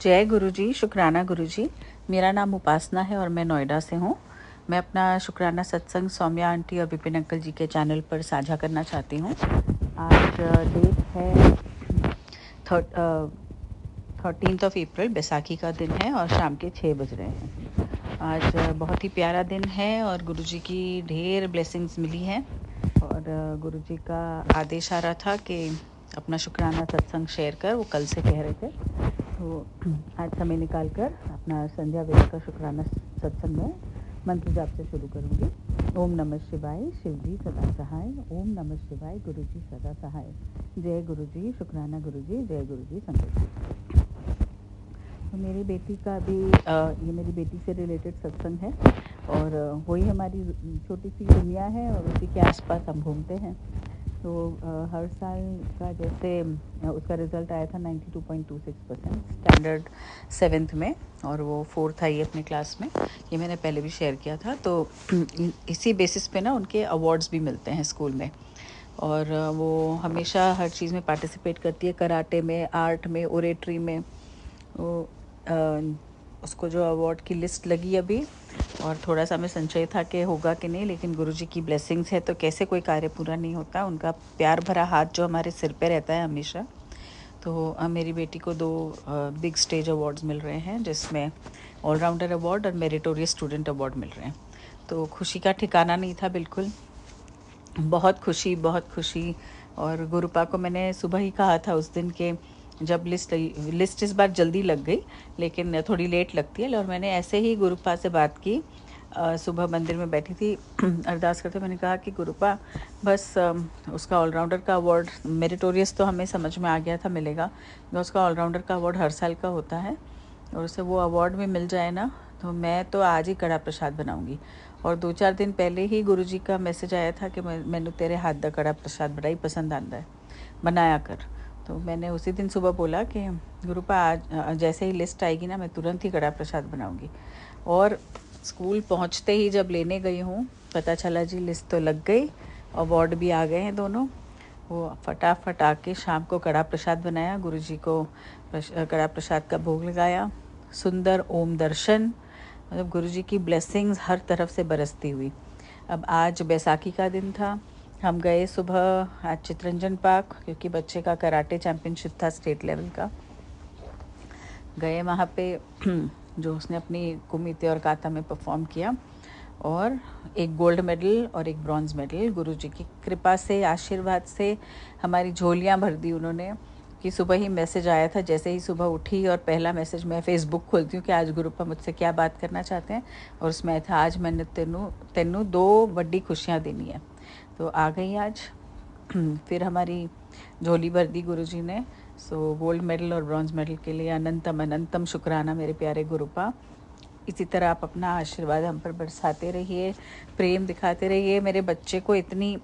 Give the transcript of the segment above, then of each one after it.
जय गुरु जी, शुक्राना गुरु जी। मेरा नाम उपासना है और मैं नोएडा से हूँ। मैं अपना शुक्राना सत्संग सौम्या आंटी और विपिन अंकल जी के चैनल पर साझा करना चाहती हूँ। आज डेट है 13 अप्रैल, बैसाखी का दिन है और शाम के 6 बज रहे हैं। आज बहुत ही प्यारा दिन है और गुरु जी की ढेर ब्लेसिंग्स मिली हैं और गुरु जी का आदेश आ रहा था कि अपना शुक्राना सत्संग शेयर कर, वो कल से कह रहे थे। तो आज समय निकाल कर अपना संध्या वेद का शुक्राना सत्संग में मंत्र जाप से शुरू करूँगी। ओम नमः शिवाय, शिव जी सदा सहाय। ओम नमः शिवाय, गुरु जी सदा सहाय। जय गुरु जी, शुक्राना गुरु जी, जय गुरु जी, संगत जी। तो मेरी बेटी का भी ये मेरी बेटी से रिलेटेड सत्संग है और वही हमारी छोटी सी दुनिया है और उसी के आसपास हम घूमते हैं। तो हर साल का जैसे उसका रिज़ल्ट आया था 92.26% स्टैंडर्ड 7th में और वो 4th आई अपने क्लास में। ये मैंने पहले भी शेयर किया था। तो इसी बेसिस पे ना उनके अवार्ड्स भी मिलते हैं स्कूल में और वो हमेशा हर चीज़ में पार्टिसिपेट करती है, कराटे में, आर्ट में, ओरेट्री में। वो उसको जो अवार्ड की लिस्ट लगी अभी और थोड़ा सा मैं संशय था कि होगा कि नहीं, लेकिन गुरुजी की ब्लेसिंग्स है तो कैसे कोई कार्य पूरा नहीं होता। उनका प्यार भरा हाथ जो हमारे सिर पे रहता है हमेशा। तो मेरी बेटी को 2 बिग स्टेज अवार्ड्स मिल रहे हैं, जिसमें ऑलराउंडर अवार्ड और मेरिटोरियस स्टूडेंट अवार्ड मिल रहे हैं। तो खुशी का ठिकाना नहीं था बिल्कुल। बहुत खुशी, बहुत खुशी। और गुरुपा को मैंने सुबह ही कहा था उस दिन के, जब लिस्ट इस बार जल्दी लग गई लेकिन थोड़ी लेट लगती है। और मैंने ऐसे ही गुरुपा से बात की, सुबह मंदिर में बैठी थी अरदास करते। मैंने कहा कि गुरुपा बस उसका ऑलराउंडर का अवार्ड, मेरिटोरियस तो हमें समझ में आ गया था मिलेगा, उसका ऑलराउंडर का अवार्ड हर साल का होता है और उसे वो अवार्ड भी मिल जाए ना, तो मैं तो आज ही कड़ा प्रसाद बनाऊंगी। और 2-4 दिन पहले ही गुरुजी का मैसेज आया था कि मैंने तेरे हाथ दा कड़ा प्रसाद बड़ा ही पसंद आता है, बनाया कर। तो मैंने उसी दिन सुबह बोला कि गुरुपा आज जैसे ही लिस्ट आएगी ना, मैं तुरंत ही कड़ा प्रसाद बनाऊंगी। और स्कूल पहुंचते ही जब लेने गई हूँ, पता चला जी लिस्ट तो लग गई, अवार्ड भी आ गए हैं दोनों। वो फटाफट आके शाम को कड़ा प्रसाद बनाया, गुरुजी को कड़ा प्रसाद का भोग लगाया, सुंदर ओम दर्शन, मतलब गुरुजी की ब्लेसिंग्स हर तरफ से बरसती हुई। अब आज बैसाखी का दिन था, हम गए सुबह आज चितरंजन पार्क, क्योंकि बच्चे का कराटे चैम्पियनशिप था स्टेट लेवल का। गए वहाँ पे जो उसने अपनी कुमिते और काता में परफॉर्म किया और एक गोल्ड मेडल और एक ब्रॉन्ज मेडल गुरुजी की कृपा से, आशीर्वाद से हमारी झोलियाँ भर दी उन्होंने। कि सुबह ही मैसेज आया था, जैसे ही सुबह उठी और पहला मैसेज मैं फ़ेसबुक खोलती हूँ कि आज गुरुपा मुझसे क्या बात करना चाहते हैं, और उसमें था आज मैंने तेनू 2 बड़ी खुशियाँ देनी है। तो आ गई आज फिर हमारी झोली भर दी गुरुजी ने। सो गोल्ड मेडल और ब्रॉन्ज मेडल के लिए अनंतम अनंतम शुक्राना मेरे प्यारे गुरुपा। इसी तरह आप अपना आशीर्वाद हम पर बरसाते रहिए, प्रेम दिखाते रहिए। मेरे बच्चे को इतनी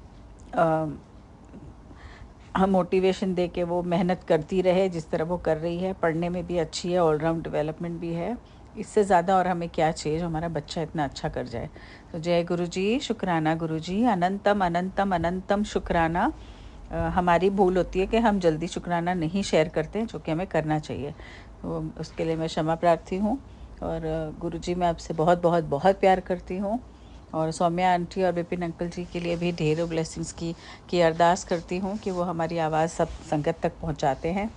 हम मोटिवेशन दे के वो मेहनत करती रहे जिस तरह वो कर रही है, पढ़ने में भी अच्छी है, ऑलराउंड डेवलपमेंट भी है। इससे ज़्यादा और हमें क्या चाहिए जो हमारा बच्चा इतना अच्छा कर जाए। तो जय गुरु जी, शुक्राना गुरु जी, अनंतम अनंतम अनंतम शुक्राना। हमारी भूल होती है कि हम जल्दी शुक्राना नहीं शेयर करते हैं, जो कि हमें करना चाहिए। तो उसके लिए मैं क्षमा प्रार्थी हूँ और गुरु जी मैं आपसे बहुत बहुत बहुत प्यार करती हूँ। और सौम्या आंटी और विपिन अंकल जी के लिए भी ढेरों ब्लेसिंग्स की अरदास करती हूँ कि वो हमारी आवाज़ सब संगत तक पहुँचाते हैं।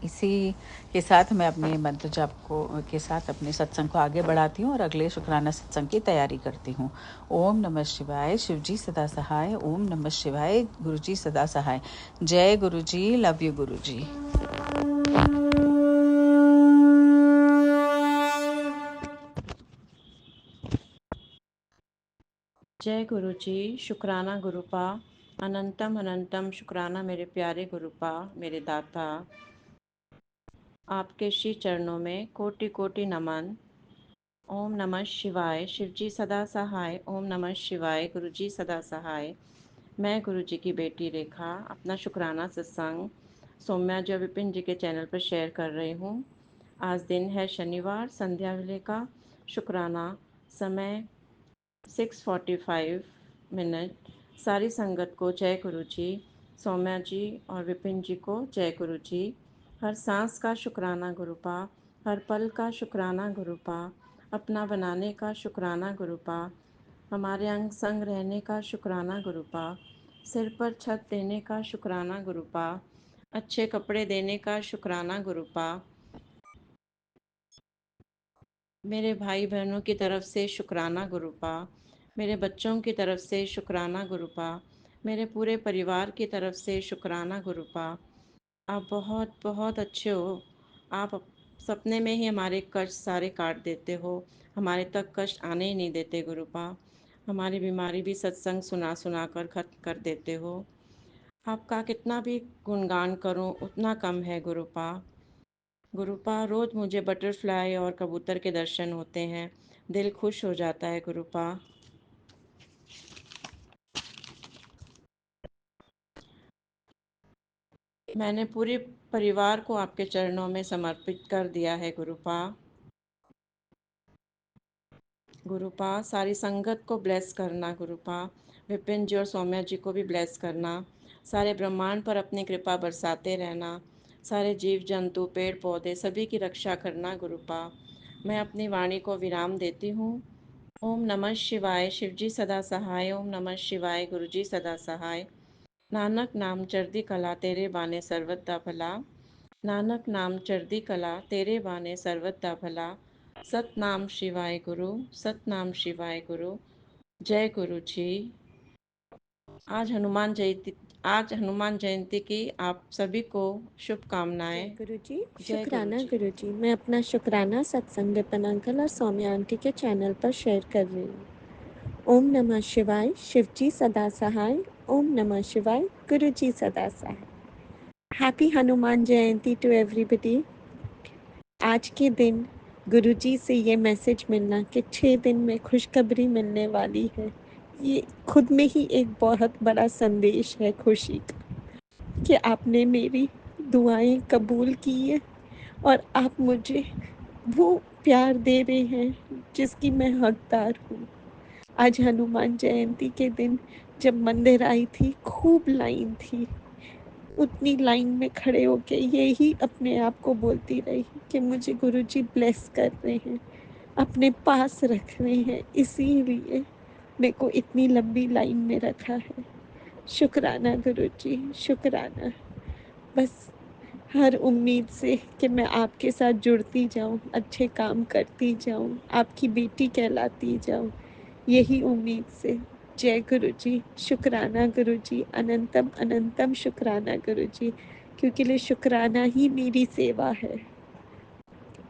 इसी के साथ मैं अपने मंत्र जाप को के साथ अपने सत्संग को आगे बढ़ाती हूँ और अगले शुक्राना सत्संग की तैयारी करती हूँ। ओम नमः शिवाय, शिव जी सदा सहाय। ओम नमः शिवाय, गुरु जी सदा सहाय। जय गुरु जी, लव यू गुरु जी। जय गुरु जी, शुक्राना गुरुपा, अनंतम अनंतम शुक्राना मेरे प्यारे गुरुपा, मेरे दाता। आपके श्री चरणों में कोटि कोटि नमन। ओम नमः शिवाय, शिव जी सदा सहाय। ओम नमः शिवाय, गुरु जी सदा सहाय। मैं गुरु जी की बेटी रेखा अपना शुक्राना सत्संग सौम्या जी विपिन जी के चैनल पर शेयर कर रही हूँ। आज दिन है शनिवार, संध्या वेले का शुक्राना समय 6:45। सारी संगत को जय गुरु जी, सौम्या जी और विपिन जी को जय गुरु जी। हर सांस का शुक्राना गुरुपा, हर पल का शुक्राना गुरुपा, अपना बनाने का शुक्राना गुरुपा, हमारे अंग संग रहने का शुक्राना गुरुपा, सिर पर छत देने का शुक्राना गुरुपा, अच्छे कपड़े देने का शुक्राना गुरुपा, मेरे भाई बहनों की तरफ से शुक्राना गुरुपा, मेरे बच्चों की तरफ से शुक्राना गुरुपा, मेरे पूरे परिवार की तरफ से शुक्राना गुरुपा। आप बहुत बहुत अच्छे हो। आप सपने में ही हमारे कष्ट सारे काट देते हो, हमारे तक कष्ट आने ही नहीं देते गुरुपा। हमारी बीमारी भी सत्संग सुना सुना कर खत्म कर देते हो। आपका कितना भी गुणगान करूं उतना कम है गुरुपा। गुरुपा रोज़ मुझे बटरफ्लाई और कबूतर के दर्शन होते हैं, दिल खुश हो जाता है गुरुपा। मैंने पूरे परिवार को आपके चरणों में समर्पित कर दिया है गुरुपा। गुरुपा सारी संगत को ब्लेस करना गुरुपा, विपिन जी और सौम्या जी को भी ब्लेस करना, सारे ब्रह्मांड पर अपनी कृपा बरसाते रहना, सारे जीव जंतु पेड़ पौधे सभी की रक्षा करना गुरुपा। मैं अपनी वाणी को विराम देती हूँ। ओम नमः शिवाय, शिवजी सदा सहाय। ओम नमः शिवाय, गुरुजी सदा सहाय। नानक नाम चढ़दी कला, तेरे बाने सर्वदा भला। नानक नाम चढ़दी कला, तेरे बाने सर्वदा भला। सतनाम शिवाय गुरु, सतनाम शिवाय गुरु। जय गुरु जी। आज हनुमान जयंती की आप सभी को शुभकामनाएं। जय गुरु जी। जय गुरु शुक्राना जी। गुरु जी। मैं अपना शुक्राना सत्संग विपिन अंकल और सौम्या आंटी के चैनल पर शेयर कर रही हूँ। ओम नमः शिवाय, शिवजी सदा सहाय। ओम नमः शिवाय, गुरु जी सदा सहाय। Happy Hanuman Jayanti to everybody. आज के दिन गुरु जी से ये मैसेज मिलना कि 6 दिन में खुशखबरी मिलने वाली है, ये खुद में ही एक बहुत बड़ा संदेश है खुशी का, कि आपने मेरी दुआएं कबूल की है और आप मुझे वो प्यार दे रहे हैं जिसकी मैं हकदार हूँ। आज हनुमान जयंती के दिन जब मंदिर आई थी, खूब लाइन थी। उतनी लाइन में खड़े होके यही अपने आप को बोलती रही कि मुझे गुरुजी ब्लेस कर रहे हैं, अपने पास रख रहे हैं, इसीलिए मेरे को इतनी लंबी लाइन में रखा है। शुक्राना गुरुजी, शुक्राना। बस हर उम्मीद से कि मैं आपके साथ जुड़ती जाऊँ, अच्छे काम करती जाऊँ, आपकी बेटी कहलाती जाऊँ, यही उम्मीद से। जय गुरु जी, शुक्राना गुरु जी, अनंतम अनंतम शुक्राना गुरु जी, क्योंकि ये शुक्राना ही मेरी सेवा है।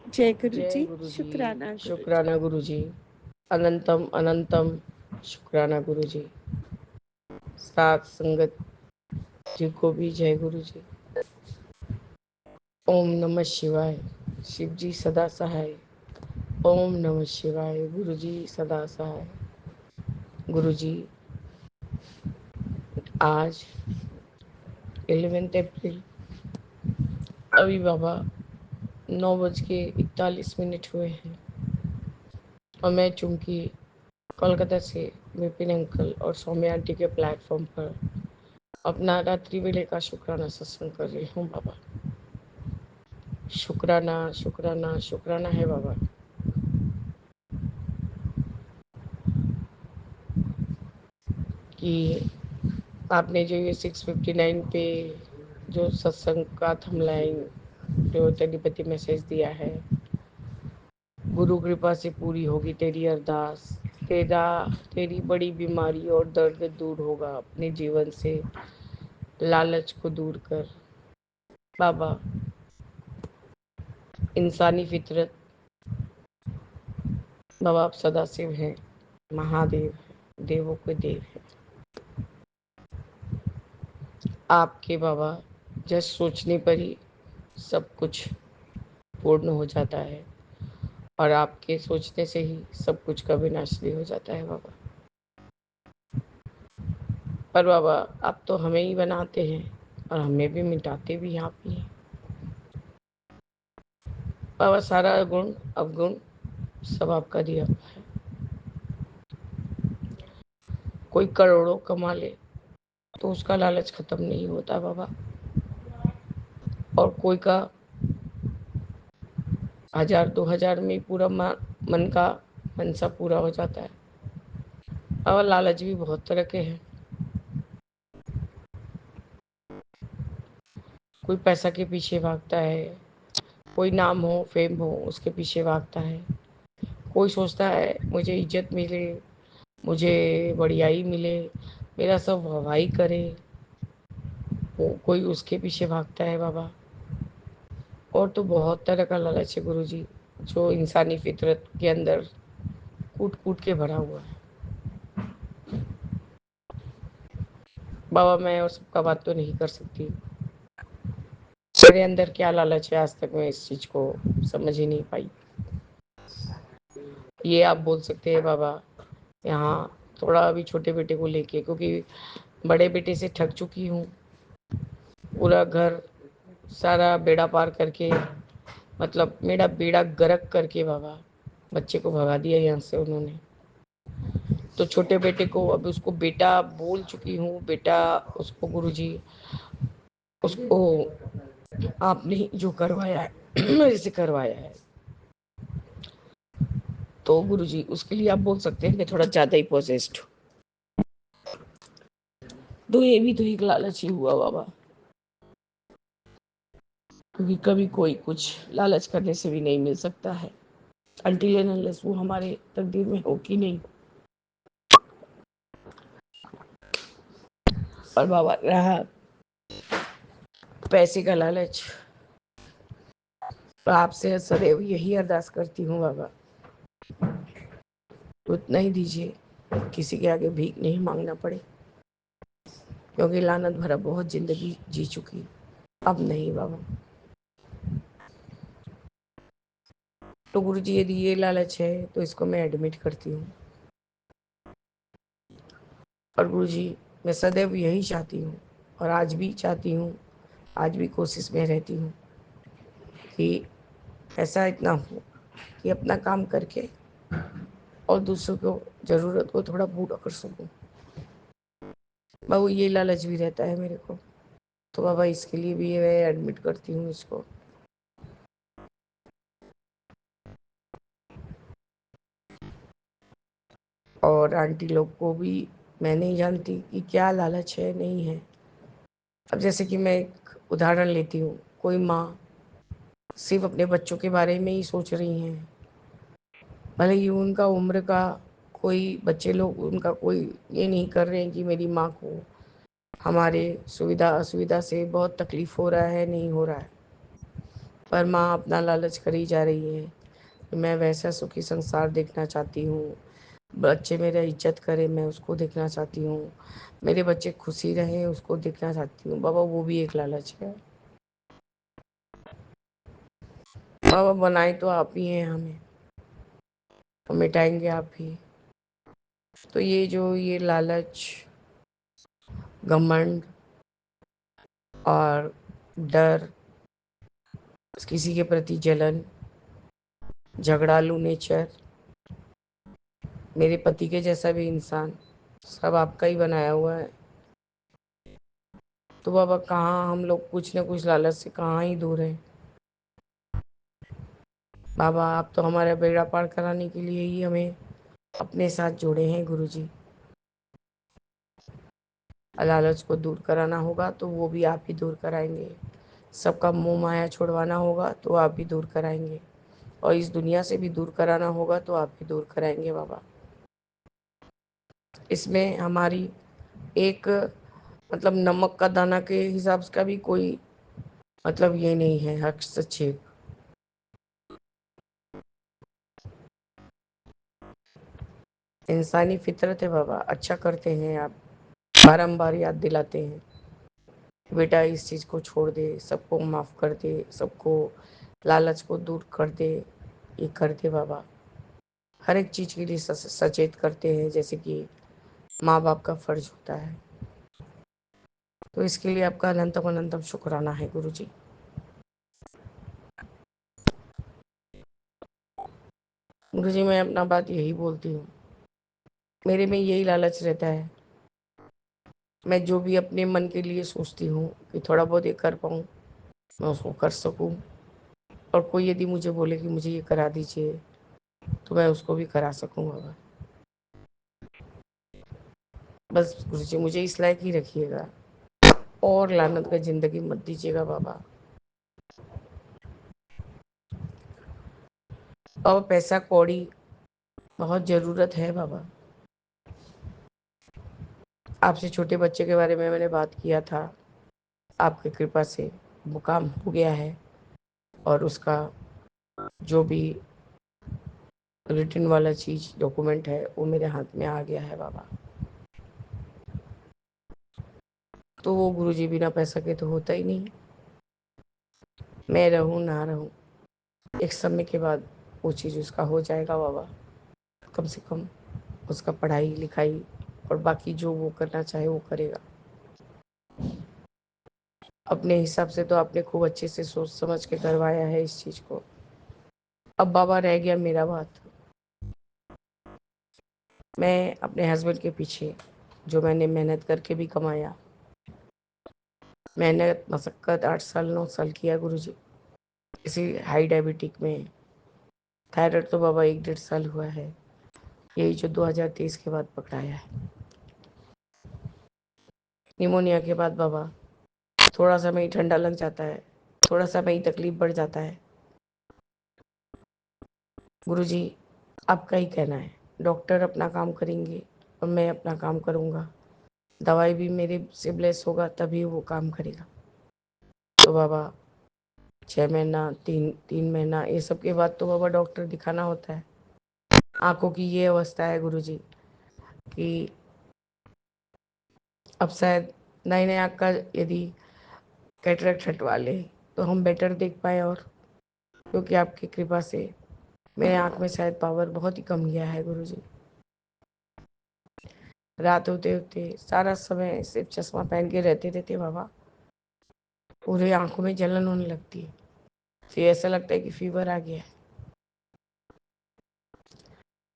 जय गुरु जय जी, गुरु जी। शुक्राना गुरु जी। शुक्राना गुरु जी। अनंतम अनंतम शुक्राना गुरु जी। सात संगत जी को भी जय गुरु जी। ओम नमः शिवाय, शिव जी सदा सहाय। ओम नमः शिवाय, गुरु जी सदा सहाय। गुरु जी, आज 11 अप्रैल, अभी बाबा 9:41 हुए हैं और मैं चूंकि कोलकाता से विपिन अंकल और सौम्या आंटी के प्लेटफॉर्म पर अपना रात्रि वेले का शुक्राना सत्संग कर रही हूँ बाबा। शुक्राना शुक्राना शुक्राना है बाबा कि आपने जो ये 6:59 पे जो सत्संग का थंबनेल जो टेलीपैथी मैसेज दिया है, गुरु कृपा से पूरी होगी तेरी अरदास, तेरी बड़ी बीमारी और दर्द दूर होगा अपने जीवन से, लालच को दूर कर बाबा। इंसानी फितरत बाबा आप सदाशिव हैं, महादेव हैं, देवों के देव हैं। आपके बाबा जस्ट सोचने पर ही सब कुछ पूर्ण हो जाता है और आपके सोचने से ही सब कुछ का विनाश भी हो जाता है बाबा। पर बाबा आप तो हमें ही बनाते हैं और हमें भी मिटाते भी आप ही हैं बाबा। सारा गुण अवगुण सब आपका दिया हुआ है। कोई करोड़ों कमा ले तो उसका लालच खत्म नहीं होता बाबा, और कोई का 1000 2000 में पूरा मन का मनसा पूरा हो जाता है। और लालच भी बहुत तरह के हैं। कोई पैसा के पीछे भागता है, कोई नाम हो फेम हो उसके पीछे भागता है, कोई सोचता है मुझे इज्जत मिले, मुझे बढ़ियाई मिले, मेरा सब हवाई करे, कोई उसके पीछे भागता है बाबा। और तो बहुत तरह का लालच है गुरु जी, जो इंसानी फितरत के अंदर कूट कूट के भरा हुआ है। बाबा मैं और सबका बात तो नहीं कर सकती, मेरे अंदर क्या लालच है आज तक मैं इस चीज को समझ ही नहीं पाई। ये आप बोल सकते हैं बाबा यहाँ थोड़ा अभी छोटे बेटे को लेके, क्योंकि बड़े बेटे से ठग चुकी हूँ। पूरा घर सारा बेड़ा पार करके, मतलब मेरा बेड़ा गर्क करके बाबा बच्चे को भगा दिया यहाँ से उन्होंने। तो छोटे बेटे को अब उसको बेटा बोल चुकी हूँ, बेटा उसको गुरुजी उसको आपने ही जो करवाया है मेरे से करवाया है, तो गुरुजी उसके लिए आप बोल सकते हैं मैं थोड़ा ज्यादा ही पोजेस्ड हूँ। तो ये भी तो एक लालच ही हुआ बाबा, क्योंकि कभी कोई कुछ लालच करने से भी नहीं मिल सकता है, अनटिल एंड अनलेस वो हमारे तकदीर में हो कि नहीं। और बाबा रहा पैसे का लालच, तो आपसे सदैव यही अरदास करती हूँ बाबा, तो उतना ही दीजिए, किसी के आगे भीख नहीं मांगना पड़े, क्योंकि लानत भरा बहुत जिंदगी जी चुकी, अब नहीं बाबा। तो गुरु जी यदि ये लालच है तो इसको मैं एडमिट करती हूँ। और गुरु जी मैं सदैव यही चाहती हूँ, और आज भी चाहती हूँ, आज भी कोशिश में रहती हूँ कि ऐसा इतना हो कि अपना काम करके और दूसरों को ज़रूरत को थोड़ा पूरा कर सकूं। बाबू ये लालच भी रहता है मेरे को, तो बाबा इसके लिए भी मैं एडमिट करती हूँ इसको। और आंटी लोग को भी मैं नहीं जानती कि क्या लालच है नहीं है। अब जैसे कि मैं एक उदाहरण लेती हूँ, कोई माँ सिर्फ अपने बच्चों के बारे में ही सोच रही हैं, भले ही उनका उम्र का कोई बच्चे लोग उनका कोई ये नहीं कर रहे हैं कि मेरी माँ को हमारे सुविधा असुविधा से बहुत तकलीफ हो रहा है, नहीं हो रहा है, पर माँ अपना लालच करी जा रही है। मैं वैसा सुखी संसार देखना चाहती हूँ, बच्चे मेरा इज्जत करे मैं उसको देखना चाहती हूँ, मेरे बच्चे खुशी रहे उसको देखना चाहती हूँ। बाबा वो भी एक लालच है। बाबा बनाए तो आप ही हैं हमें, तो मिटाएंगे आप ही। तो ये जो ये लालच, घमंड और डर, किसी के प्रति जलन, झगड़ालू नेचर, मेरे पति के जैसा भी इंसान, सब आपका ही बनाया हुआ है। तो बाबा कहाँ हम लोग कुछ न कुछ लालच से कहाँ ही दूर हैं। बाबा आप तो हमारा बेड़ा पार कराने के लिए ही हमें अपने साथ जोड़े हैं गुरुजी। लालच को दूर कराना होगा तो वो भी आप ही दूर कराएंगे, सबका मोह माया छुड़वाना होगा तो आप भी दूर कराएंगे, और इस दुनिया से भी दूर कराना होगा तो आप भी दूर कराएंगे बाबा। इसमें हमारी एक मतलब नमक का दाना के हिसाब का भी कोई मतलब ये नहीं है हस्तक्षेप। इंसानी फितरत है बाबा, अच्छा करते हैं आप, बारंबार याद दिलाते हैं बेटा इस चीज़ को छोड़ दे, सबको माफ़ कर दे, सबको लालच को दूर कर दे, ये कर दे बाबा। हर एक चीज़ के लिए सचेत करते हैं जैसे कि माँ बाप का फर्ज होता है। तो इसके लिए आपका अनंतम अनंतम शुक्राना है गुरु जी। गुरु जी मैं अपना बात यही बोलती हूँ, मेरे में यही लालच रहता है, मैं जो भी अपने मन के लिए सोचती हूँ कि थोड़ा बहुत ये कर पाऊँ मैं उसको कर सकूँ, और कोई यदि मुझे बोले कि मुझे ये करा दीजिए तो मैं उसको भी करा सकूँ बाबा। बस गुरु जी मुझे इस लायक ही रखिएगा और लानत का जिंदगी मत दीजिएगा बाबा। बाबा पैसा कौड़ी बहुत ज़रूरत है बाबा। आपसे छोटे बच्चे के बारे में मैंने बात किया था, आपकी कृपा से वो काम हो गया है और उसका जो भी रिटर्न वाला चीज़ डॉक्यूमेंट है वो मेरे हाथ में आ गया है बाबा। तो वो गुरुजी बिना पैसा के तो होता ही नहीं। मैं रहूं ना रहूं, एक समय के बाद वो चीज़ उसका हो जाएगा बाबा। कम से कम उसका पढ़ाई लिखाई और बाकी जो वो करना चाहे वो करेगा। अपने हिसाब से तो आपने खूब अच्छे से सोच समझ के करवाया है इस चीज़ को। अब बाबा रह गया मेरा बात। मैं अपने हस्बैंड के पीछे जो मैंने मेहनत करके भी कमाया, मेहनत मशक्क़त 8 साल 9 साल किया गुरुजी। इसी हाई डायबिटिक में थायराइड तो बाबा 1 डेढ़ साल हुआ है, यही जो 2023 के बाद पकड़ाया है। निमोनिया के बाद बाबा थोड़ा सा में ही ठंडा लग जाता है, थोड़ा सा में ही तकलीफ बढ़ जाता है। गुरुजी आपका ही कहना है, डॉक्टर अपना काम करेंगे और मैं अपना काम करूँगा। दवाई भी मेरे से ब्लेस होगा तभी वो काम करेगा। तो बाबा 6 महीना 3 महीना ये सब के बाद तो बाबा डॉक्टर दिखाना होता है। आंखों की ये अवस्था है गुरुजी कि अब शायद नए नए आँख का यदि कैटरेक्ट हटवा ले तो हम बेटर देख पाए। और क्योंकि आपकी कृपा से मेरे आँख में शायद पावर बहुत ही कम गया है गुरुजी। रात होते होते सारा समय सिर्फ चश्मा पहन के रहते रहते बाबा पूरे आंखों में जलन होने लगती है, फिर ऐसा लगता है कि फीवर आ गया है।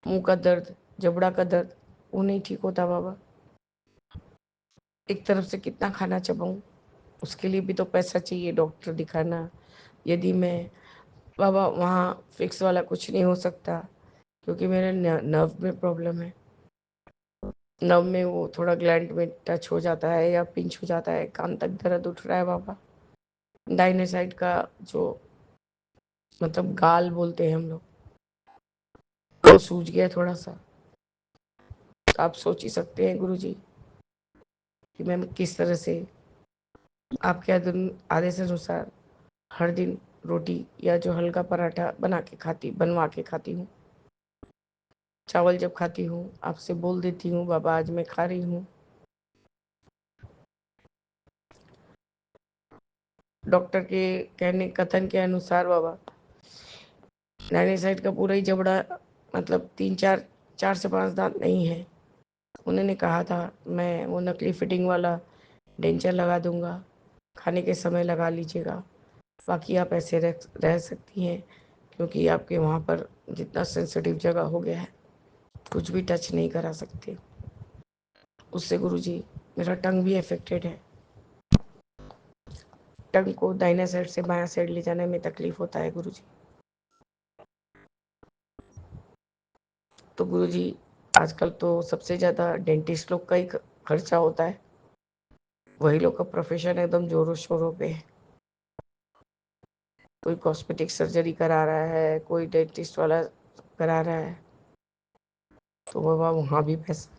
मुंह का दर्द, जबड़ा का दर्द वो नहीं ठीक होता बाबा। एक तरफ से कितना खाना चबाऊं, उसके लिए भी तो पैसा चाहिए डॉक्टर दिखाना। यदि मैं बाबा वहाँ फिक्स वाला कुछ नहीं हो सकता क्योंकि मेरे नर्व में प्रॉब्लम है। नर्व में वो थोड़ा ग्लैंड में टच हो जाता है या पिंच हो जाता है, कान तक दर्द उठ रहा है बाबा। दाहिने साइड का जो मतलब गाल बोलते हैं हम लोग, वो सूज गया थोड़ा सा। तो आप सोच ही सकते हैं गुरुजी कि मैं किस तरह से आपके आदेश अनुसार हर दिन रोटी या जो हल्का पराठा बनवा के खाती हूँ। चावल जब खाती हूँ आपसे बोल देती हूँ बाबा आज मैं खा रही हूँ। डॉक्टर के कहने कथन के अनुसार बाबा दाहिने साइड का पूरा ही जबड़ा मतलब 4 से 5 दांत नहीं है। उन्होंने कहा था मैं वो नकली फिटिंग वाला डेंचर लगा दूंगा, खाने के समय लगा लीजिएगा, बाकी आप ऐसे रह सकती हैं क्योंकि आपके वहाँ पर जितना सेंसिटिव जगह हो गया है कुछ भी टच नहीं करा सकते। उससे गुरुजी मेरा टंग भी अफेक्टेड है। टंग को दाहिने साइड से बायां साइड ले जाने में तकलीफ होता है गुरुजी। तो गुरुजी आजकल तो सबसे ज़्यादा डेंटिस्ट लोग का ही खर्चा होता है, वही लोग का प्रोफेशन एकदम जोरों शोरों पे है। कोई कॉस्मेटिक सर्जरी करा रहा है, कोई डेंटिस्ट वाला करा रहा है, तो बाबा वहाँ भी पैसा।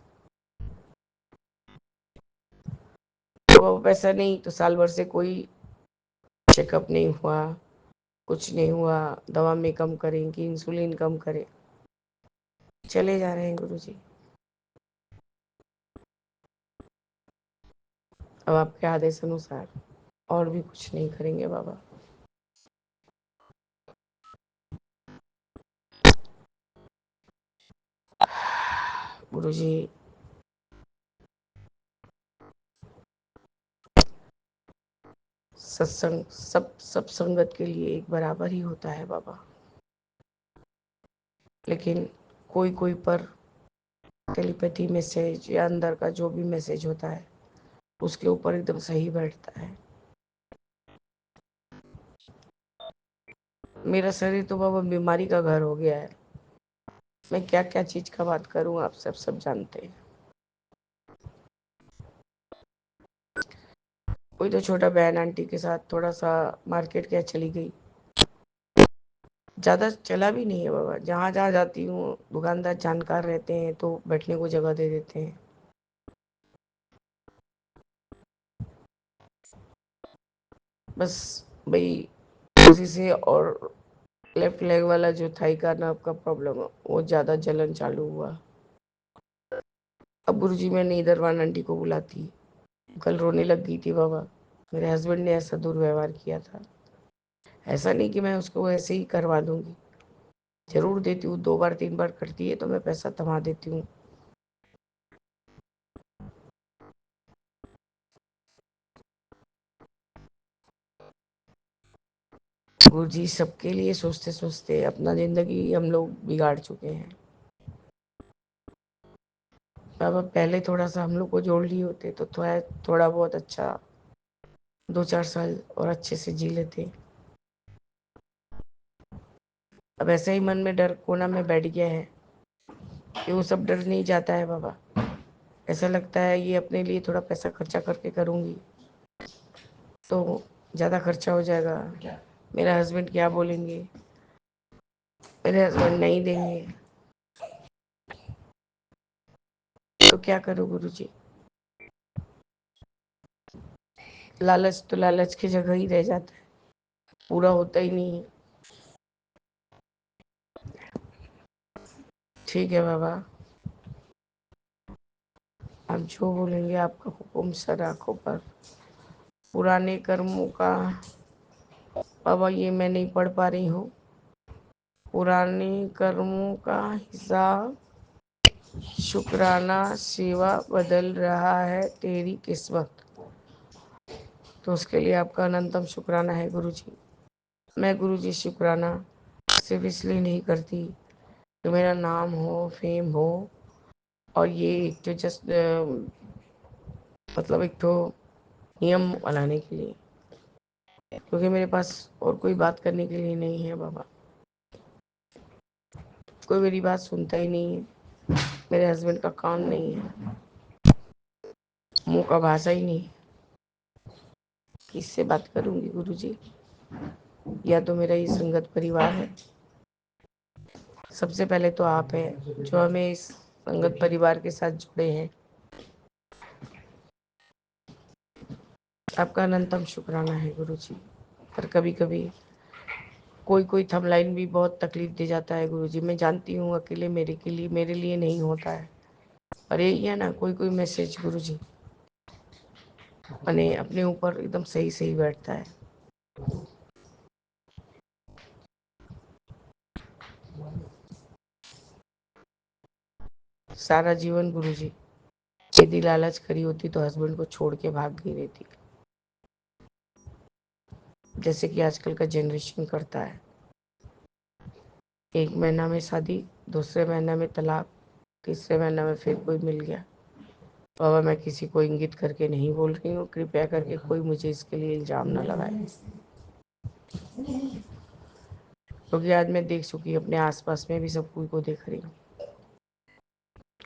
तो बाबा पैसा नहीं तो साल भर से कोई चेकअप नहीं हुआ, कुछ नहीं हुआ। दवा में कम करें कि इंसुलिन कम करें, चले जा रहे हैं गुरुजी। अब आपके आदेश अनुसार और भी कुछ नहीं करेंगे बाबा। गुरुजी सत्संग सब संगत के लिए एक बराबर ही होता है बाबा, लेकिन कोई कोई पर टेलीपैथी मैसेज या अंदर का जो भी मैसेज होता है उसके ऊपर एकदम सही बैठता है। मेरा शरीर तो बाबा बीमारी का घर हो गया है। मैं क्या क्या चीज का बात करूं, आप सब जानते हैं। कोई तो छोटा बहन आंटी के साथ थोड़ा सा मार्केट क्या चली गई, ज्यादा चला भी नहीं है बाबा। जहाँ जहाँ जाती हूँ दुकानदार जानकार रहते हैं तो बैठने को जगह दे देते हैं। बस भाई उसी से, और लेफ्ट लेग वाला जो थाई का नर्व का प्रॉब्लम है वो ज्यादा जलन चालू हुआ। अब गुरुजी मैंने इधर वान आंटी को बुलाती, कल रोने लग गई थी बाबा। मेरे हस्बैंड ने ऐसा दुर्व्यवहार किया था। ऐसा नहीं कि मैं उसको ऐसे ही करवा दूंगी, जरूर देती हूँ। 2 बार 3 बार करती है तो मैं पैसा थमा देती हूँ। गुरुजी सबके लिए सोचते सोचते अपना जिंदगी हम लोग बिगाड़ चुके हैं बाबा। पहले थोड़ा सा हम लोग को जोड़ लिए होते तो थोड़ा थोड़ा बहुत अच्छा 2 4 साल और अच्छे से जी लेते। अब ऐसा ही मन में डर कोना में बैठ गया है कि वो सब डर नहीं जाता है बाबा। ऐसा लगता है ये अपने लिए थोड़ा पैसा खर्चा करके करूंगी तो ज़्यादा खर्चा हो जाएगा, मेरा हस्बैंड क्या बोलेंगे, मेरे हस्बैंड नहीं देंगे, तो क्या करूँ गुरुजी। लालच तो लालच की जगह ही रह जाता है, पूरा होता ही नहीं है। ठीक है बाबा, आप जो बोलेंगे, आपका हुक्म सर आंखों पर। पुराने कर्मों का बाबा ये मैं नहीं पढ़ पा रही हूँ। पुराने कर्मों का हिसाब, शुक्राना सेवा बदल रहा है तेरी किस्मत। तो उसके लिए आपका अनंतम शुक्राना है गुरुजी। मैं गुरुजी शुक्राना सिर्फ इसलिए नहीं करती कि मेरा नाम हो, फेम हो, और ये एक तो जस्ट मतलब एक तो नियम बनाने के लिए, क्योंकि मेरे पास और कोई बात करने के लिए नहीं है बाबा। कोई मेरी बात सुनता ही नहीं है, मेरे हस्बैंड का कान नहीं है, मुंह का भाषा ही नहीं है। किससे बात करूंगी गुरुजी? या तो मेरा ये संगत परिवार है, सबसे पहले तो आप हैं जो हमें इस संगत परिवार के साथ जुड़े हैं। आपका अनंतम शुक्राना है गुरुजी। पर कभी कभी कोई कोई थंबलाइन भी बहुत तकलीफ दे जाता है गुरुजी। मैं जानती हूँ अकेले मेरे लिए नहीं होता है, पर यही है ना, कोई कोई मैसेज गुरुजी अपने अपने ऊपर एकदम सही सही बैठता है। सारा जीवन गुरुजी यदि लालच करी होती तो हस्बैंड को छोड़ के भाग गई रहती, जैसे कि आजकल का जनरेशन करता है। 1 महीना में शादी, दूसरे महीने में तलाक, तीसरे महीने में फिर कोई मिल गया। बाबा मैं किसी को इंगित करके नहीं बोल रही हूँ, कृपया करके कोई मुझे इसके लिए इल्जाम न लगाए, क्योंकि आज मैं देख चुकी अपने आसपास में भी सब कोई को देख रही हूँ।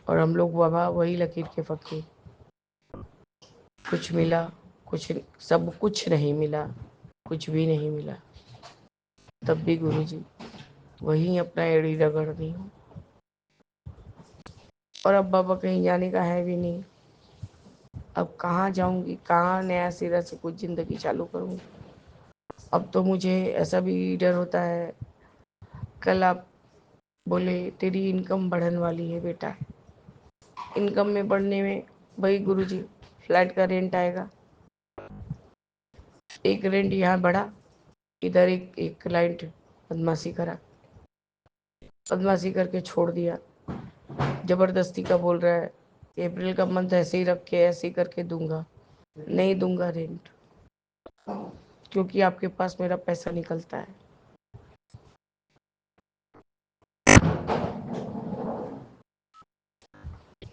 और हम लोग बाबा वही लकीर के फकीर, कुछ मिला, कुछ सब कुछ नहीं मिला, कुछ भी नहीं मिला, तब भी गुरुजी वही अपना एड़ी रगड़ रही हूँ। और अब बाबा कहीं जाने का है भी नहीं। अब कहाँ जाऊंगी, कहाँ नया सिरा से कुछ जिंदगी चालू करूंगी। अब तो मुझे ऐसा भी डर होता है, कल आप बोले तेरी इनकम बढ़ने वाली है बेटा, इनकम में बढ़ने में भाई गुरुजी फ्लैट का रेंट आएगा। एक रेंट यहाँ बढ़ा, इधर एक क्लाइंट बदमाशी करा, बदमाशी करके छोड़ दिया, जबरदस्ती का बोल रहा है अप्रैल का मंथ ऐसे ही रख के ऐसे ही करके दूंगा। नहीं दूंगा रेंट, क्योंकि आपके पास मेरा पैसा निकलता है।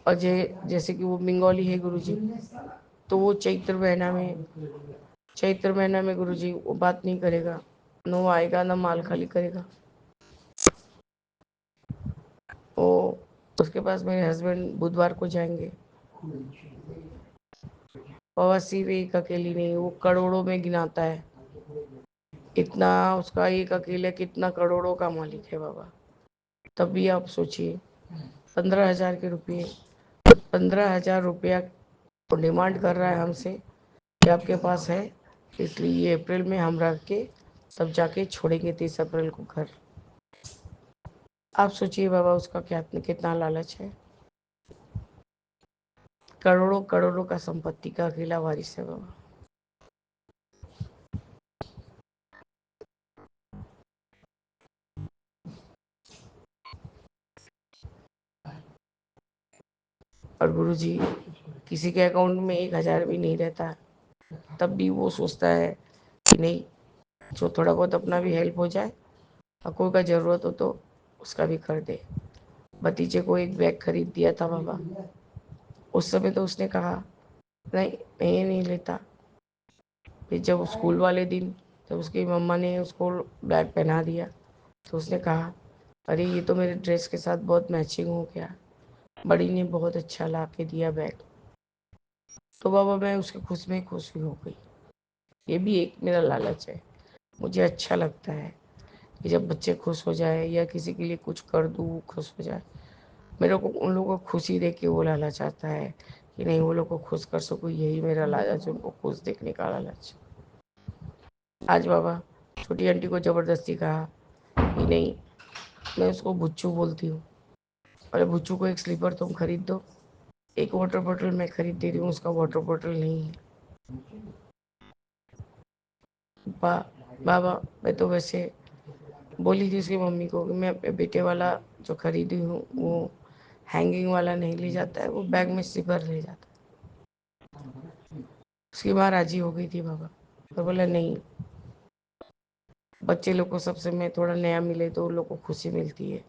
और जैसे कि वो बंगाली है गुरुजी, तो वो चैत्र महीना में गुरुजी वो बात नहीं करेगा। नो आएगा ना माल खाली करेगा। वो उसके पास मेरे हस्बैंड बुधवार को जाएंगे। और सिर्फ एक अकेली नहीं, वो करोड़ों में गिनाता है। इतना उसका एक अकेले कितना करोड़ों का मालिक है बाबा। तब भी आप सोचिए 15,000 के रुपये, 15,000 रुपया डिमांड कर रहा है हमसे कि आपके पास है, इसलिए ये अप्रैल में हम रख के तब जाके छोड़ेंगे 30 अप्रैल को घर। आप सोचिए बाबा उसका क्या कितना लालच है। करोड़ों करोड़ों का संपत्ति का अकेला वारिस है बाबा। और गुरुजी किसी के अकाउंट में 1,000 भी नहीं रहता, तब भी वो सोचता है कि नहीं, जो थोड़ा बहुत अपना भी हेल्प हो जाए और कोई का जरूरत हो तो उसका भी कर दे। भतीजे को एक बैग खरीद दिया था बाबा। उस समय तो उसने कहा नहीं, मैं ये नहीं लेता। फिर जब स्कूल वाले दिन जब उसकी मम्मा ने उसको बैग पहना दिया तो उसने कहा अरे ये तो मेरे ड्रेस के साथ बहुत मैचिंग हो गया, बड़ी ने बहुत अच्छा ला के दिया बैग। तो बाबा मैं उसके खुश में खुश भी हो गई। ये भी एक मेरा लालच है। मुझे अच्छा लगता है कि जब बच्चे खुश हो जाए या किसी के लिए कुछ कर दूँ खुश हो जाए। मेरे को उन लोगों को खुशी देख के वो लालच आता है कि नहीं वो लोग को खुश कर सकूँ, यही मेरा लालच, उनको खुश देखने का लालच। आज बाबा छोटी आंटी को ज़बरदस्ती कहा कि नहीं, मैं उसको बुच्चू बोलती हूँ, अरे बुच्चू को एक स्लीपर तुम खरीद दो, एक वाटर बॉटल मैं खरीद दे रही हूँ, उसका वाटर बॉटल नहीं है। बाबा मैं तो वैसे बोली थी उसकी मम्मी को कि मैं अपने बेटे वाला जो खरीदी हूँ वो हैंगिंग वाला नहीं ले जाता है, वो बैग में स्लीपर ले जाता है। उसकी माँ राजी हो गई थी बाबा, और बोला नहीं, बच्चे लोग को सबसे में थोड़ा नया मिले तो उन लोग को खुशी मिलती है।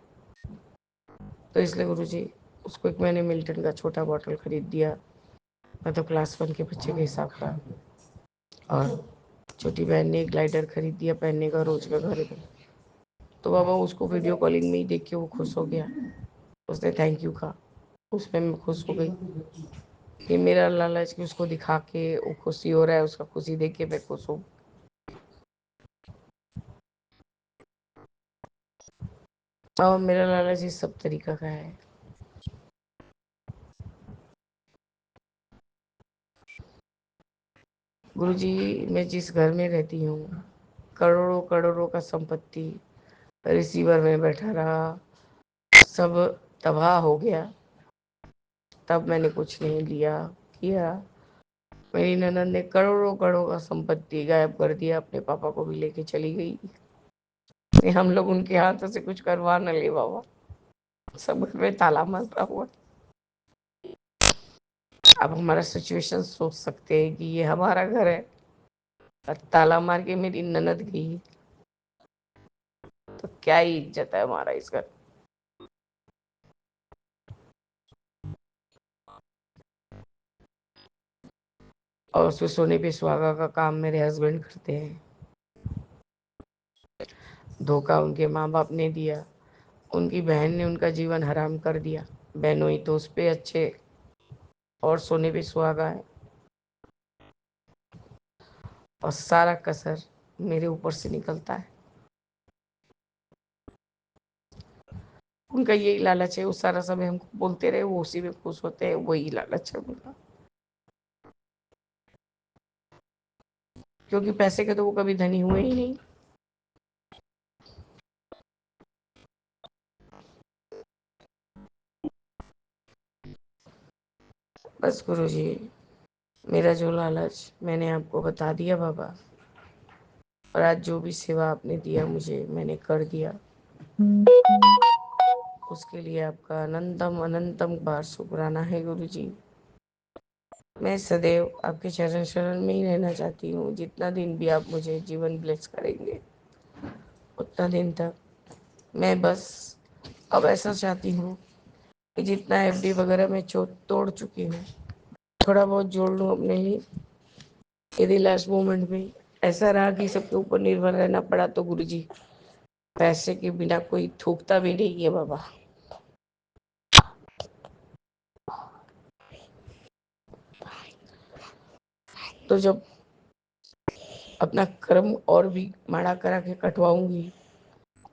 तो इसलिए गुरुजी उसको एक मैंने मिल्टन का छोटा बॉटल खरीद दिया, मतलब क्लास 1 के बच्चे के हिसाब का। और छोटी बहन ने एक ग्लाइडर खरीद दिया पहनने का रोज का घर में। तो बाबा उसको वीडियो कॉलिंग में ही देख के वो खुश हो गया, उसने थैंक यू कहा, उसमें मैं खुश हो गई। ये मेरा लालच कि उसको दिखा के वो खुशी हो रहा है, उसका खुशी देख के मैं खुश हूँ। और मेरा लालच इस सब तरीका का है। गुरुजी मैं जिस घर में रहती हूँ करोड़ों करोड़ों का संपत्ति रिसीवर में बैठा रहा, सब तबाह हो गया, तब मैंने कुछ नहीं लिया किया। मेरी ननद ने करोड़ों करोड़ों का संपत्ति गायब कर दिया, अपने पापा को भी लेके चली गई। हम लोग उनके हाथों से कुछ करवा न ले बाबा, सब घर में ताला मारा हुआ। अब हमारा सिचुएशन सोच सकते हैं कि ये हमारा घर है और ताला मार के मेरी ननद गई, तो क्या ही इज्जत है हमारा इस घर। और उसमें सोने पे सुहागा का काम मेरे हस्बैंड करते हैं। धोखा उनके माँ बाप ने दिया, उनकी बहन ने उनका जीवन हराम कर दिया। बहनों ही तो उस पे अच्छे और सोने पे सुहागा है, और सारा कसर मेरे ऊपर से निकलता है। उनका यही लालच है, वो सारा समय हमको बोलते रहे, वो उसी में खुश होते हैं, वही लालच है उनका। क्योंकि पैसे के तो वो कभी धनी हुए ही नहीं। बस गुरुजी मेरा जो लालच मैंने आपको बता दिया बाबा, और आज जो भी सेवा आपने दिया मुझे मैंने कर दिया, उसके लिए आपका अनंतम अनंतम बार शुक्राना है गुरुजी। मैं सदैव आपके चरण शरण में ही रहना चाहती हूँ। जितना दिन भी आप मुझे जीवन ब्लेस करेंगे उतना दिन तक मैं बस अब ऐसा चाहती हूँ कि जितना एफडी वगैरह मैं तोड़ चुकी हूँ थोड़ा बहुत जोड़ लूँ अपने लिए, यदि लास्ट मोमेंट में ऐसा रहा कि सबके ऊपर निर्भर रहना पड़ा, तो गुरुजी पैसे के बिना कोई थूकता भी नहीं है बाबा। तो जब अपना कर्म और भी माड़ा करा के कटवाऊंगी,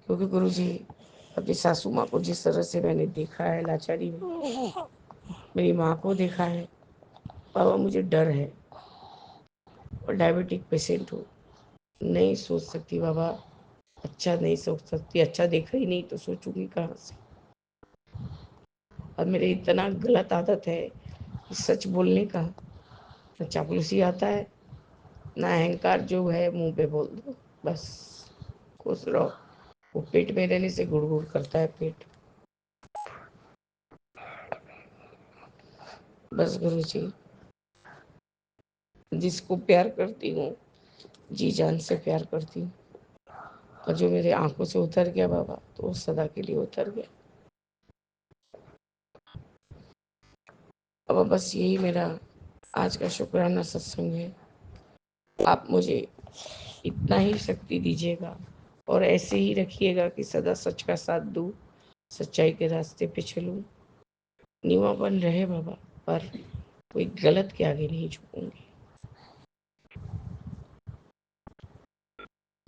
क्योंकि गुरुजी अपनी सासू माँ को जिस तरह से मैंने देखा है लाचारी में, मेरी माँ को देखा है बाबा, मुझे डर है। और डायबिटिक पेशेंट हूँ, नहीं सोच सकती बाबा, अच्छा नहीं सोच सकती, अच्छा देखा ही नहीं तो सोचूंगी कहाँ से। अब मेरे इतना गलत आदत है कि सच बोलने का, न चापलूसी आता है, ना अहंकार जो है मुंह पे बोल दो बस, खुश रहो। वो पेट में रहने से गुड़ गुड़ करता है पेट। बस गुरुजी, जिसको प्यार करती हूँ, जी जान से प्यार करती हूँ, और जो मेरे आंखों से उतर गया बाबा, तो वो सदा के लिए उतर गया। अब बस यही मेरा आज का शुक्राना सत्संग है। आप मुझे इतना ही शक्ति दीजिएगा और ऐसे ही रखिएगा कि सदा सच का साथ दूं, सच्चाई के रास्ते पे चलूं, निवापन रहे बाबा, पर कोई गलत के आगे नहीं झुकूंगी।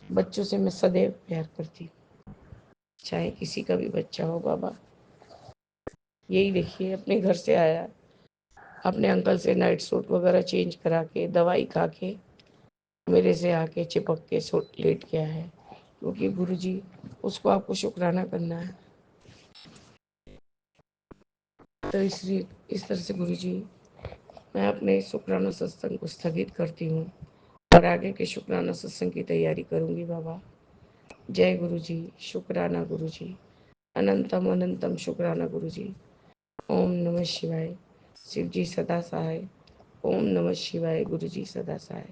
बच्चों से मैं सदैव प्यार करती हूँ, चाहे किसी का भी बच्चा हो बाबा। यही देखिए, अपने घर से आया, अपने अंकल से नाइट सूट वगैरह चेंज करा के, दवाई खा के मेरे से आके चिपक के लेट गया है, क्योंकि गुरुजी उसको आपको शुक्राना करना है। तो इसलिए इस तरह से गुरुजी मैं अपने शुक्राना सत्संग को स्थगित करती हूँ और आगे के शुक्राना सत्संग की तैयारी करूँगी बाबा। जय गुरुजी, शुक्राना गुरुजी, अनंतम अनंतम शुक्राना गुरुजी। ओम नमः शिवाय, शिव जी सदा सहाय। ओम नमः शिवाय, गुरुजी सदा सहाय।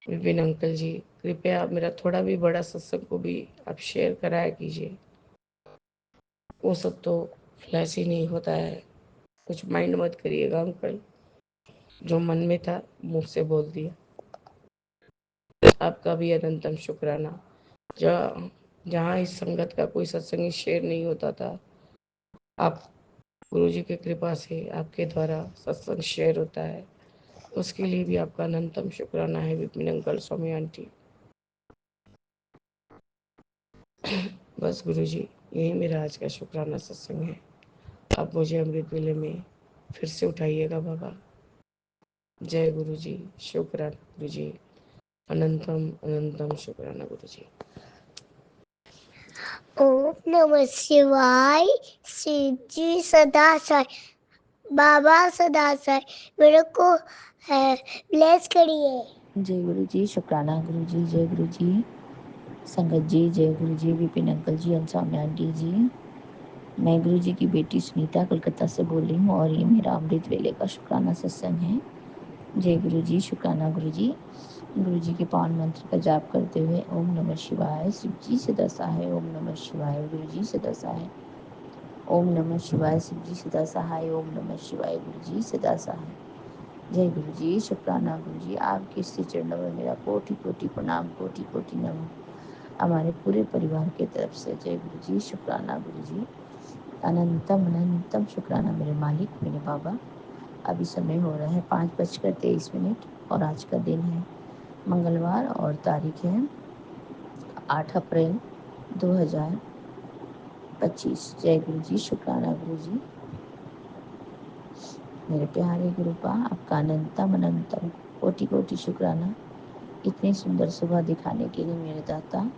विपिन अंकल जी, कृपया आप मेरा थोड़ा भी बड़ा सत्संग को भी आप शेयर कराया कीजिए। वो सब तो फ्लैश ही नहीं होता है, कुछ माइंड मत करिएगा अंकल, जो मन में था मुंह से बोल दिया। आपका भी अनंतम शुक्राना। जहाँ इस संगत का कोई सत्संग शेयर नहीं होता था, आप गुरुजी की कृपा से आपके द्वारा सत्संग शेयर होता है, उसके लिए भी आपका अनंतम शुक्राना है विपिन अंकल, स्वामी आंटी। बस गुरुजी, यही मेरा आज का शुक्राना सत्संग है। आप मुझे अमृत वेले में फिर से उठाइएगा बाबा। जय गुरुजी, शुक्राना गुरुजी, अनंतम अनंतम शुक्राना गुरुजी। ओम नमः शिवाय, शिव जी सदा साई, बाबा सदा साई मेरे को है ब्लेस करिए। जय गुरु जी, शुक्राना गुरु जी, जय गुरु जी, संगत जी, जय गुरु जी, विपिन अंकल जी, अंसामी आंटी जी। मैं गुरु जी की बेटी सुनीता कलकत्ता से बोल रही हूँ और ये मेरा अमृत वेले का शुक्राना सत्संग है। जय गुरु जी, शुक्राना गुरु जी। गुरु जी के पावन मंत्र का जाप करते हुए ओम नमः शिवाय, शिव जी सदा सहाय। ओम नमः शिवाय, गुरु जी सदा सहाय। ओम नमः शिवाय, शिव जी सदा सहाय। ओम नमः शिवाय, गुरु जी सदा सहाय। जय गुरु जी, शुक्राना गुरु जी। आपके श्री चरणों में मेरा कोटि कोटि प्रणाम, कोटि कोटि नमन हमारे पूरे परिवार की तरफ से। जय गुरु जी, शुक्राना गुरु जी, अनंतम अनंतम शुक्राना मेरे मालिक, मेरे बाबा। अभी समय हो रहा है 5:23 और आज का दिन है मंगलवार और तारीख है 8 अप्रैल 2025। जय गुरु जी, शुक्राना गुरु जी, मेरे प्यारे गुरुपा, आपका अनंतम अनंतम कोटि कोटि शुक्राना इतनी सुंदर सुबह दिखाने के लिए मेरे दाता,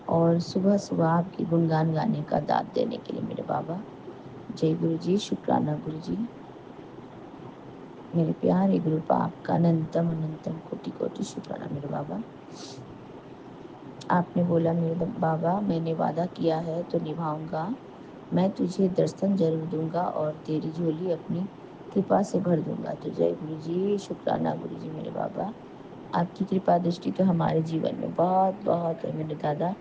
और सुबह सुबह आपकी गुणगान गाने का दाद देने के लिए मेरे बाबा। जय गुरु जी, शुक्राना गुरु जी, मेरे प्यारे गुरुपा, आपका अनंतम अनंतम कोटि कोटि शुक्राना मेरे बाबा। आपने बोला मेरे बाबा, मैंने वादा किया है तो निभाऊंगा, मैं तुझे दर्शन जरूर दूंगा और तेरी झोली अपनी कृपा से भर दूंगा। तो जय गुरु जी, शुक्राना गुरु जी मेरे बाबा। आपकी कृपा दृष्टि तो हमारे जीवन में बहुत बहुत है मेरे दादा,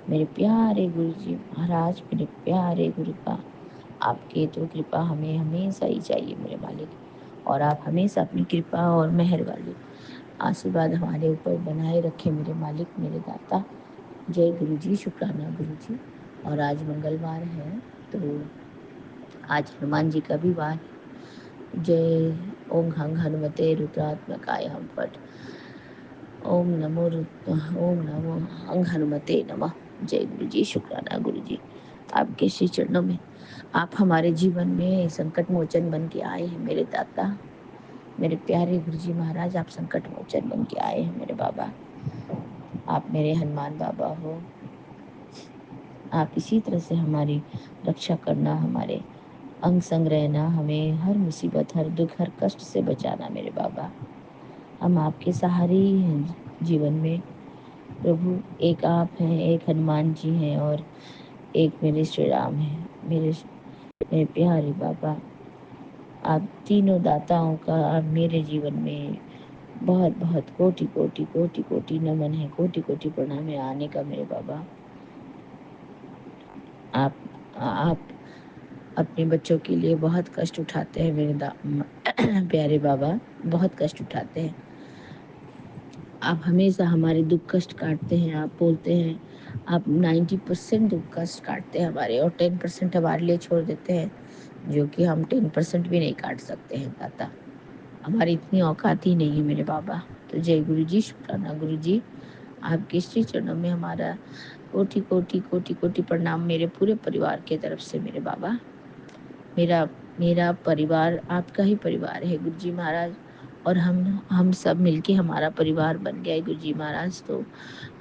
मेरे प्यारे गुरु जी महाराज, मेरे प्यारे गुरु का आपके तो कृपा हमें हमेशा ही चाहिए मेरे मालिक, और आप हमेशा अपनी कृपा और मेहर वाली आशीर्वाद हमारे ऊपर बनाए रखे मेरे मालिक, मेरे दाता। जय गुरु जी, शुक्राना गुरु जी। और आज मंगलवार है तो आज हनुमान जी का भी वार। जय ओम हंग हनुमते रुद्रात्मकाय हम फट। ओम नमो हंग हनुमते नमः। जय गुरु जी, शुक्राना गुरु जी। आपके श्री चरणों में आप हमारे जीवन में संकट मोचन बन के आए हैं मेरे दाता, मेरे प्यारे गुरु जी महाराज। आप संकट मोचन बन के आए हैं मेरे बाबा। आप मेरे हनुमान बाबा हो। आप इसी तरह से हमारी रक्षा करना, हमारे अंग संग रहना, हमें हर मुसीबत, हर दुख, हर कष्ट से बचाना मेरे बाबा। हम आपके सहारे ही हैं जीवन में प्रभु। एक आप हैं, एक हनुमान जी हैं और एक मेरे श्री राम हैं। मेरे प्यारे बाबा, आप तीनों दाताओं का मेरे जीवन में बहुत बहुत कोटि कोटि कोटि कोटि नमन है, कोटि कोटि प्रणाम है आने का मेरे बाबा। आप अपने बच्चों के लिए बहुत कष्ट उठाते हैं मेरे प्यारे बाबा, बहुत कष्ट उठाते हैं। आप हमेशा हमारे दुख कष्ट काटते हैं। आप बोलते हैं आप 90% दुख कष्ट काटते हैं हमारे, और 10% हमारे लिए छोड़ देते हैं, जो कि हम 10% भी नहीं काट सकते हैं दाता। हमारी इतनी औकात ही नहीं है मेरे बाबा। तो जय गुरु जी, शुक्राना गुरु जी। आपके श्री चरणों में हमारा कोटि कोटि कोटि कोटि प्रणाम मेरे पूरे परिवार के तरफ से मेरे बाबा। मेरा परिवार आपका ही परिवार है गुरु जी महाराज, और हम सब मिलके हमारा परिवार बन गया है गुरु जी महाराज। तो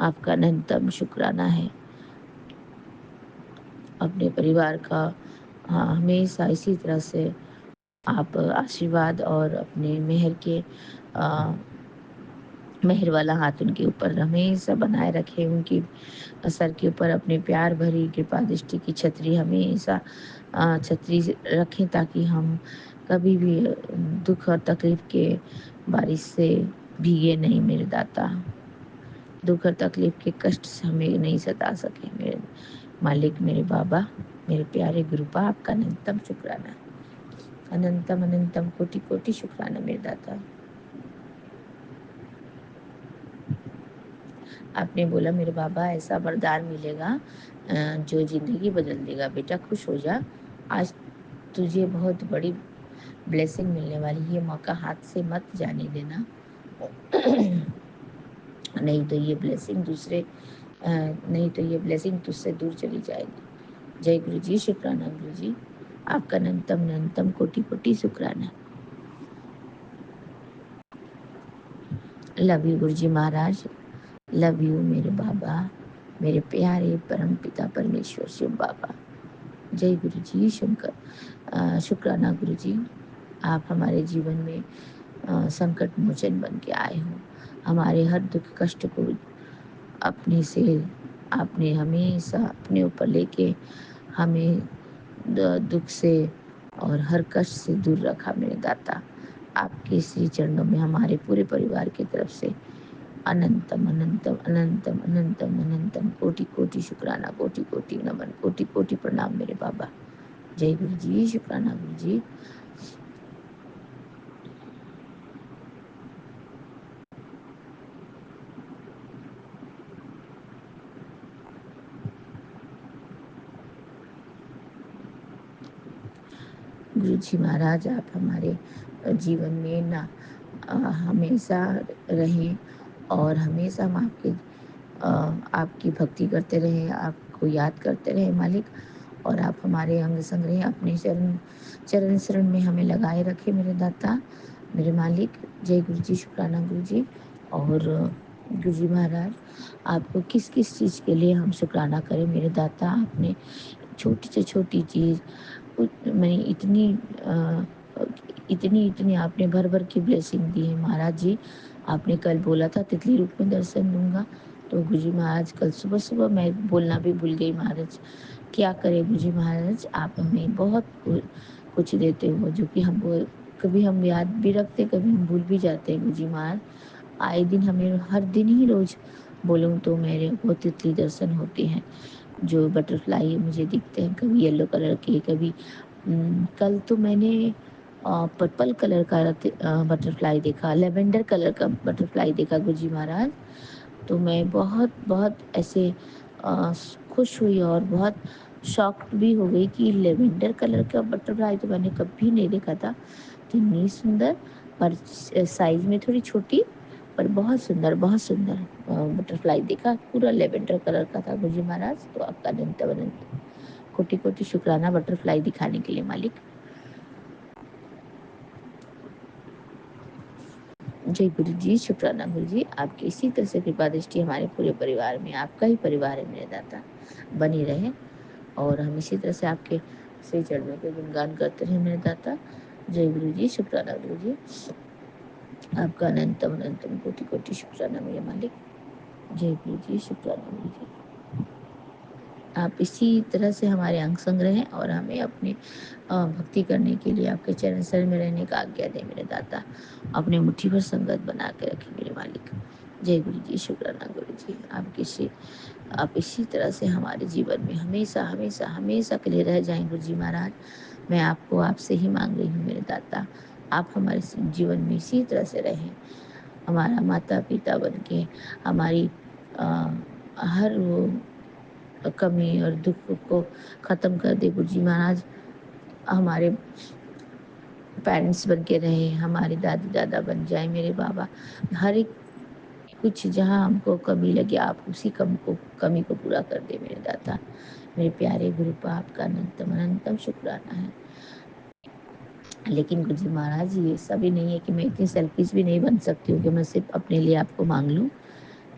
आपका अनंतम शुक्राना है। अपने परिवार का हमेशा इसी तरह से आप आशीर्वाद और अपने मेहर वाला हाथ उनके ऊपर हमेशा बनाए रखे। उनकी सर के ऊपर अपने प्यार भरी कृपा दृष्टि की छतरी हमेशा छतरी रखें, ताकि हम कभी भी दुख और तकलीफ के बारिश से भीगे नहीं मेरे दाता। दुख और तकलीफ के कष्ट से हमें नहीं सता सके मेरे मालिक, मेरे बाबा, मेरे प्यारे गुरुपा। आपका अनंतम शुक्राना, अनंतम अनंतम कोटि कोटि शुक्राना मेरे दाता। आपने बोला मेरे बाबा ऐसा वरदान मिलेगा जो जिंदगी बदल देगा। बेटा खुश हो जा, आज तुझे बहुत बड़ी ब्लेसिंग मिलने वाली है। ये मौका हाथ से मत जाने देना, नहीं तो ये ब्लेसिंग तुझसे दूर चली जाएगी। जय गुरु जी, शुक्राना गुरु जी। आपका अनंतम अनंतम कोटि कोटि शुक्राना। Love you Guru ji Maharaj, love you मेरे बाबा, मेरे प्यारे परम पिता परमेश्वर शिव बाबा। जय गुरु जी, शुक्राना गुरु जी। आप हमारे जीवन में संकट मोचन बन के आए हो। हमारे हर दुख कष्ट को अपने से आपने हमेशा अपने ऊपर लेके हमें दुख से और हर कष्ट से दूर रखा मेरे दाता। आपके श्री चरणों में हमारे पूरे परिवार की तरफ से अनंतम अनंतम अनंतम अनंतम अनंतम कोटि कोटि शुक्राना, कोटि कोटि नमन, कोटि कोटि प्रणाम मेरे बाबा। जय गुरु जी, शुक्राना गुरु जी। गुरु जी महाराज, आप हमारे जीवन में ना हमेशा रहें, और हमेशा हम आपकी भक्ति करते रहें, आपको याद करते रहें मालिक। और आप हमारे अंग संग रहें, अपने चरण शरण में हमें लगाए रखें मेरे दाता, मेरे मालिक। जय गुरु जी, शुक्राना गुरु जी। और गुरु जी महाराज, आपको किस किस चीज़ के लिए हम शुक्राना करें मेरे दाता। आपने छोटी से छोटी चीज़ मैंने इतनी आपने भर भर की ब्लेसिंग दी है महाराज जी। आपने कल बोला था तितली रूप में दर्शन दूंगा, तो गुरु जी महाराज कल सुबह सुबह मैं बोलना भी भूल गई महाराज। क्या करें गुरु जी महाराज, आप हमें बहुत कुछ देते हो, जो कि कभी हम याद भी रखते, कभी हम भूल भी जाते हैं गुरु जी महाराज। आए दिन हमें हर दिन ही रोज बोलूँ तो मेरे को तितली दर्शन होते हैं, जो बटरफ्लाई मुझे दिखते हैं, कभी येलो कलर के, कभी कल तो मैंने पर्पल कलर का बटरफ्लाई देखा, लेवेंडर कलर का बटरफ्लाई देखा गुरुजी महाराज। तो मैं बहुत बहुत ऐसे खुश हुई और बहुत शॉक्ड भी हो गई कि लेवेंडर कलर का बटरफ्लाई तो मैंने कभी नहीं देखा था। इतनी सुंदर, पर साइज में थोड़ी छोटी, पर बहुत सुंदर बटरफ्लाई देखा। पूरा लेवेंडर कलर का था गुरुजी महाराज। तो आपका अनंत अनंत कोटि कोटि शुक्राना बटरफ्लाई दिखाने के लिए मालिक। जय गुरु जी, शुक्राना गुरु जी। आपकी इसी तरह से कृपा दृष्टि हमारे पूरे परिवार में, आपका ही परिवार है मेरे दाता, बनी रहे और हम इसी तरह से आपके श्री चरणों के गुणगान करते रहे मेरे दाता। जय गुरु जी, शुक्राना गुरु जी। आपका अनंतम अनंतम कोटि कोटि शुक्राना मेरे मालिक। जय गुरु जी, शुक्राना गुरु जी। आप इसी तरह से हमारे अंग संग रहें और हमें अपने भक्ति करने के लिए आपके चरण सर में रहने का आज्ञा दें मेरे दाता। अपने मुट्ठी भर संगत बना के रखें मेरे मालिक। जय गुरु जी, शुक्राना गुरु जी। आप इसी तरह से हमारे जीवन में हमेशा हमेशा हमेशा के लिए रह जाएं गुरु जी महाराज। मैं आपको आपसे ही मांग रही हूँ मेरे दाता। आप हमारे जीवन में इसी तरह से रहें, हमारा माता पिता बन के, हमारी हर वो कमी और दुख को ख़त्म कर दे गुरु जी महाराज। हमारे पेरेंट्स बन के रहे, हमारे दादी दादा बन जाए मेरे बाबा। हर एक कुछ जहाँ हमको कमी लगे आप उसी कमी को पूरा कर दे मेरे दाता। मेरे प्यारे गुरु पा आपका अनंतम अनंतम शुक्राना है। लेकिन गुरु जी महाराज ये सभी नहीं है कि मैं इतनी सेल्फिश भी नहीं बन सकती हूँ कि मैं सिर्फ अपने लिए आपको मांग लूँ।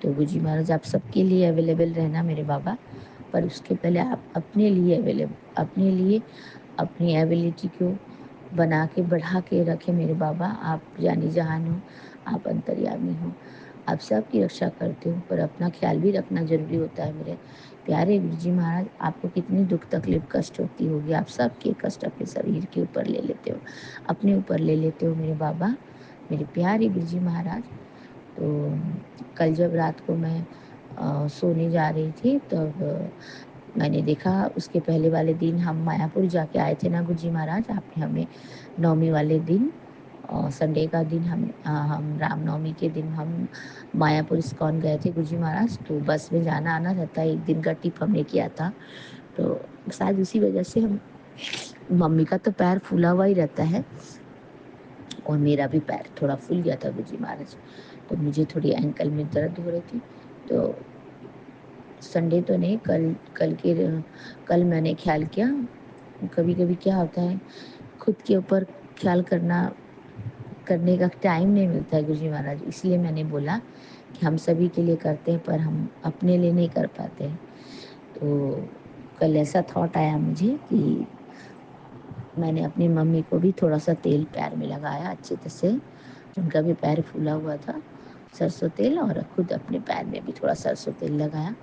तो गुरु जी महाराज आप सबके लिए अवेलेबल रहना मेरे बाबा, पर उसके पहले आप अपने लिए अवेलेबल, अपने लिए अपनी एबिलिटी को बना के बढ़ा के रखें मेरे बाबा। आप जानी जहान हो, आप अंतर्यामी हो, आप सबकी रक्षा करते हो, पर अपना ख्याल भी रखना जरूरी होता है मेरे प्यारे गुरु जी महाराज। आपको कितनी दुख तकलीफ कष्ट होती होगी, आप सबके कष्ट अपने शरीर के ऊपर ले लेते हो, अपने ऊपर ले लेते हो मेरे बाबा, मेरे प्यारे गुरु जी महाराज। तो कल जब रात को मैं सोने जा रही थी तब मैंने देखा उसके पहले वाले दिन हम मायापुर जाके आए थे ना गुरु जी महाराज। आपने हमें नवमी वाले दिन संडे का दिन हम रामनवमी के दिन हम मायापुर इस्कॉन गए थे गुरु जी महाराज। तो बस में जाना आना रहता है, एक दिन का टिप हमने किया था, तो शायद उसी वजह से हम मम्मी का तो पैर फूला हुआ ही रहता है और मेरा भी पैर थोड़ा फूल गया था गुरु जी महाराज। तो मुझे थोड़ी एंकल में दर्द हो रही थी। तो संडे तो नहीं, कल मैंने ख्याल किया, कभी कभी क्या होता है खुद के ऊपर ख्याल करने का टाइम नहीं मिलता है गुरु जी महाराज। इसलिए मैंने बोला कि हम सभी के लिए करते हैं पर हम अपने लिए नहीं कर पाते हैं। तो कल ऐसा थॉट आया मुझे कि मैंने अपनी मम्मी को भी थोड़ा सा तेल पैर में लगाया अच्छे तरह से, उनका भी पैर फूला हुआ था, सरसों तेल, और खुद अपने पैर में भी थोड़ा सरसों तेल लगाया।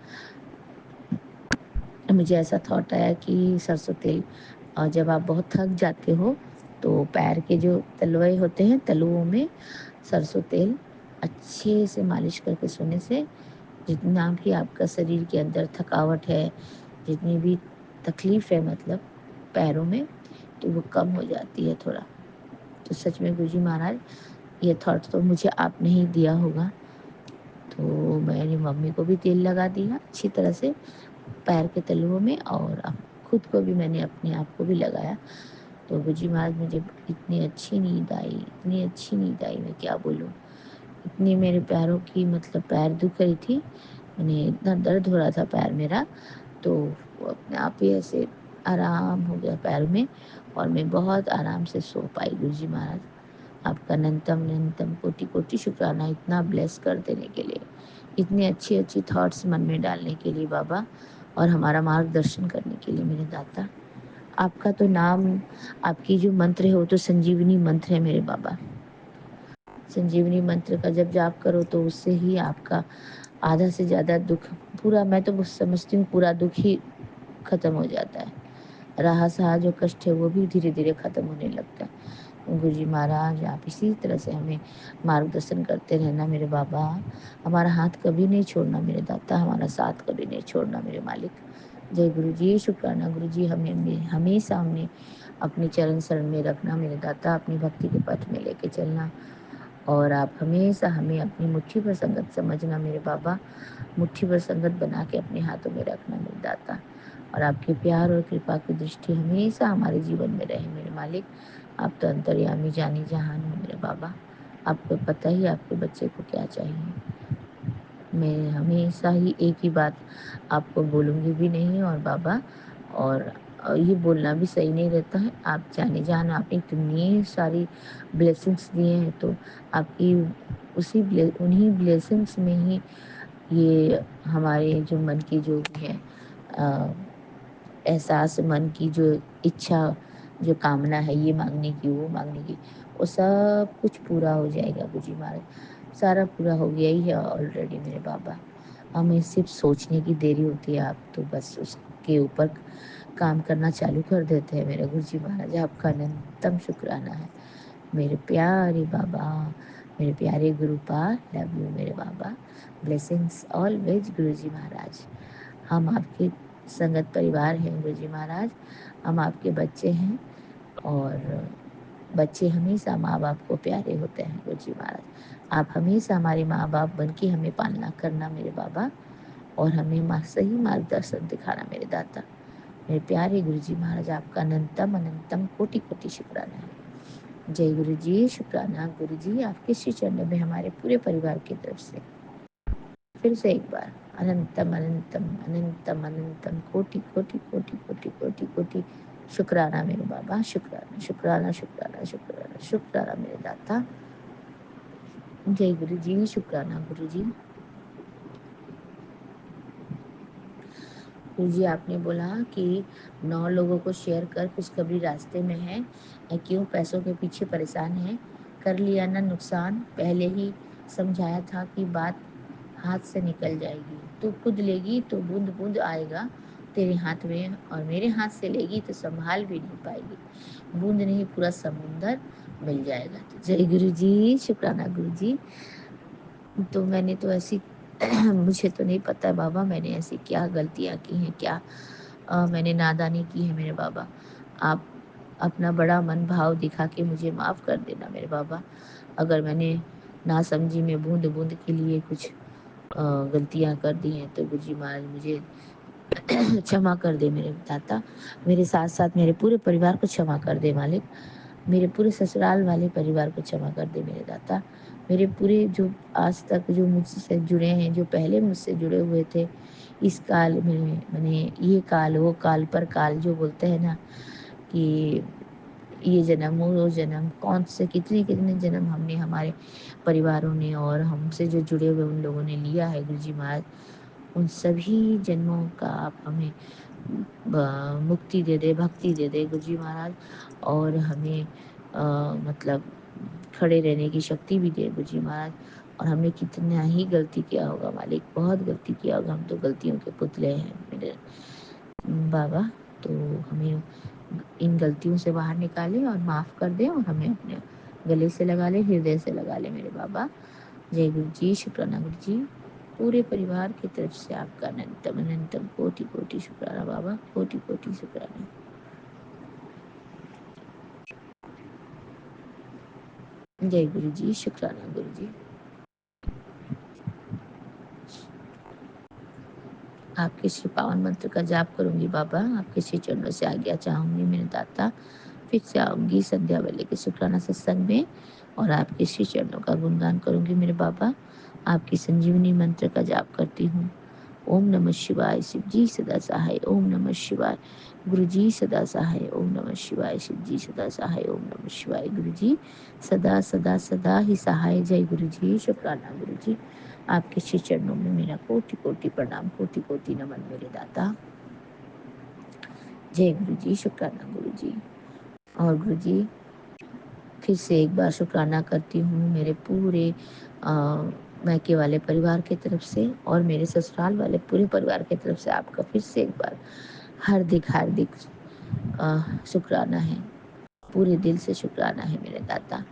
मुझे ऐसा थॉट आया कि सरसों तेल जब आप बहुत थक जाते हो तो पैर के जो तलवे होते हैं तलुओं में सरसों तेल अच्छे से मालिश करके सोने से जितना भी आपका शरीर के अंदर थकावट है, जितनी भी तकलीफ है मतलब पैरों में, तो वो कम हो जाती है थोड़ा। तो सच में गुरुजी महाराज ये थॉट तो मुझे आपने ही दिया होगा। तो मैंने मम्मी को भी तेल लगा दिया अच्छी तरह से पैर के तलुओं में और खुद को भी मैंने अपने आप को भी लगाया। तो गुरुजी महाराज मुझे इतनी अच्छी नींद आई, इतनी अच्छी नींद आई, मैं क्या बोलूँ। इतनी मेरे पैरों की मतलब पैर दुख रही थी, मैंने इतना दर्द हो रहा था पैर मेरा, तो वो अपने आप ही ऐसे आराम हो गया पैर में और मैं बहुत आराम से सो पाई गुरुजी महाराज। आपका अनंतम अनंतम कोटि कोटि शुक्राना इतना ब्लेस कर देने के लिए, इतनी अच्छी अच्छी थॉट्स मन में डालने के लिए बाबा, और हमारा मार्गदर्शन करने के लिए मेरे दाता। आपका तो नाम, आपकी जो मंत्र है वो तो संजीवनी मंत्र है मेरे बाबा। संजीवनी मंत्र का जब जाप करो तो उससे ही आपका आधा से ज़्यादा दुख पूरा, मैं तो समझती हूँ पूरा दुख ही खत्म हो जाता है। रहा सहा जो कष्ट है वो भी धीरे धीरे खत्म होने लगता है। गुरु जी महाराज, आप इसी तरह से हमें मार्गदर्शन करते रहना मेरे बाबा। हमारा हाथ कभी नहीं छोड़ना मेरे दाता, हमारा साथ कभी नहीं छोड़ना मेरे मालिक। जय गुरु जी, शुक्राना गुरु जी। हमें हमेशा हमें अपने चरण शरण में रखना मेरे दाता, अपनी भक्ति के पथ में लेके चलना। और आप हमेशा हमें अपनी मुट्ठी पर संगत समझना मेरे बाबा, मुट्ठी पर संगत बना के अपने हाथों में रखना मेरे दाता। और आपके प्यार और कृपा की दृष्टि हमेशा हमारे जीवन में रहे मेरे मालिक। आप तो अंतर्यामी जानी जहान हो मेरे बाबा, आपको पता ही आपके बच्चे को क्या चाहिए। मैं हमेशा ही एक ही बात आपको बोलूँगी भी नहीं और बाबा, और ये बोलना भी सही नहीं रहता है। आप जाने जान, आपने इतनी सारी ब्लेसिंग्स दिए हैं, तो आपकी उन्हीं ब्लेसिंग्स में ही ये हमारे जो मन की जो भी है एहसास, मन की जो इच्छा, जो कामना है ये मांगने की, वो मांगने की, वो सब कुछ पूरा हो जाएगा गुरु जी महाराज। सारा पूरा हो गया ही है ऑलरेडी मेरे बाबा। हमें सिर्फ सोचने की देरी होती है, आप तो बस उसके ऊपर काम करना चालू कर देते हैं मेरे गुरु जी महाराज। आपका अनंतम शुक्राना है मेरे प्यारे बाबा, मेरे प्यारे गुरुपाल। लव यू मेरे बाबा। ब्लेसिंग्स ऑलवेज गुरु जी महाराज। हम आपके संगत परिवार हैं गुरु जी महाराज, हम आपके बच्चे हैं और बच्चे हमेशा माँ बाप को प्यारे होते हैं गुरु जी महाराज। आप हमेशा हमारे माँ बाप बन के हमें पालना करना मेरे बाबा, और हमें सही मार्गदर्शन दिखाना मेरे दाता। मेरे प्यारे गुरु जी महाराज, आपका अनंतम अनंतम कोटि कोटि शुक्राना है। जय गुरु जी, शुक्राना गुरु जी। आपके श्री चरणों में हमारे पूरे परिवार की तरफ से फिर से एक बार अनंतम अनंतम अनंतम अनंतम कोटि कोटि कोटि कोटि कोटि कोटि शुक्राना मेरे बाबा। शुक्राना शुक्राना शुक्राना शुक्राना शुक्राना मेरे दाता। जय गुरु जी, शुक्राना गुरु जी। गुरु जी, आपने बोला कि 9 लोगों को शेयर कर खुशखबरी रास्ते में है, क्यों पैसों के पीछे परेशान है, कर लिया ना नुकसान, पहले ही समझाया था कि बात हाथ से निकल जाएगी, तू खुद लेगी तो बूंद बूंद आएगा तेरे हाथ में, और मेरे हाथ से लेगी तो संभाल भी नहीं पाएगी, बूंद नहीं पूरा समुंदर मिल जाएगा। तो जय गुरु जी, शुक्राना गुरु जी। तो मैंने तो ऐसी मुझे तो नहीं पता है बाबा, मैंने ऐसी क्या गलतियाँ की हैं, क्या मैंने नादानी की है मेरे बाबा। आप अपना बड़ा मन भाव दिखा के मुझे माफ़ कर देना मेरे बाबा। अगर मैंने नासमझी में बूंद बूंद के लिए कुछ गलतियाँ कर दी हैं तो गुरु जी महाराज मुझे क्षमा कर दे मेरे दाता। मेरे साथ साथ मेरे पूरे परिवार को क्षमा कर दे मालिक। मेरे पूरे ससुराल वाले परिवार को क्षमा कर दे मेरे दाता। मेरे पूरे जो आज तक जो मुझसे जुड़े हैं, जो पहले मुझसे जुड़े हुए थे, इस काल में मैंने ये काल वो काल पर काल जो बोलते हैं ना, कि ये जन्म वो जन्म, कौन से कितने कितने जन्म हमने, हमारे परिवारों ने और हमसे जो जुड़े हुए उन लोगों ने लिया है गुरु जी महाराज, उन सभी जन्मों का आप हमें मुक्ति दे दे, भक्ति दे दे गुरु जी महाराज। और हमें मतलब खड़े रहने की शक्ति भी दे गुरु जी महाराज। और हमने कितना ही गलती किया होगा मालिक, बहुत गलती किया होगा, हम तो गलतियों के पुतले हैं मेरे बाबा। तो हमें इन गलतियों से बाहर निकाले और माफ़ कर दे, और हमें अपने गले से लगा ले, हृदय से लगा ले मेरे बाबा। जय गुरु जी, शुक्राना गुरु जी। पूरे परिवार की तरफ से आपका अनंतम अनंतम कोटि कोटि शुक्राना बाबा, कोटि कोटि शुक्राना। जय गुरु जी, शुक्राना गुरु जी। आपके श्री पावन मंत्र का जाप करूंगी बाबा, आपके श्री चरणों से आज्ञा चाहूंगी मेरे दाता। फिर से आऊंगी संध्या वेले के शुक्राना सत्संग में, और आपके श्री चरणों का गुणगान करूंगी मेरे बाबा। आपकी संजीवनी मंत्र का जाप करती हूँ। ओम नमः शिवाय, शिव जी सदा सहाय। ओम नमः शिवाय, गुरु जी सदा सहाय। ओम नमः शिवाय, शिव जी सदा सहाय। ओम नमः शिवाय, गुरु जी सदा सदा सदा ही सहाय। जय गुरु जी, शुक्राना गुरु जी। आपके श्री चरणों में मेरा कोटि कोटि प्रणाम, कोटि कोटि नमन मेरे दाता। जय गुरु जी, शुक्राना गुरु जी। और गुरु जी फिर से एक बार शुक्राना करती हूँ मेरे पूरे मैके वाले परिवार की तरफ से, और मेरे ससुराल वाले पूरे परिवार की तरफ से आपका फिर से एक बार हार्दिक हार्दिक शुक्राना है। पूरे दिल से शुक्राना है मेरे दाता।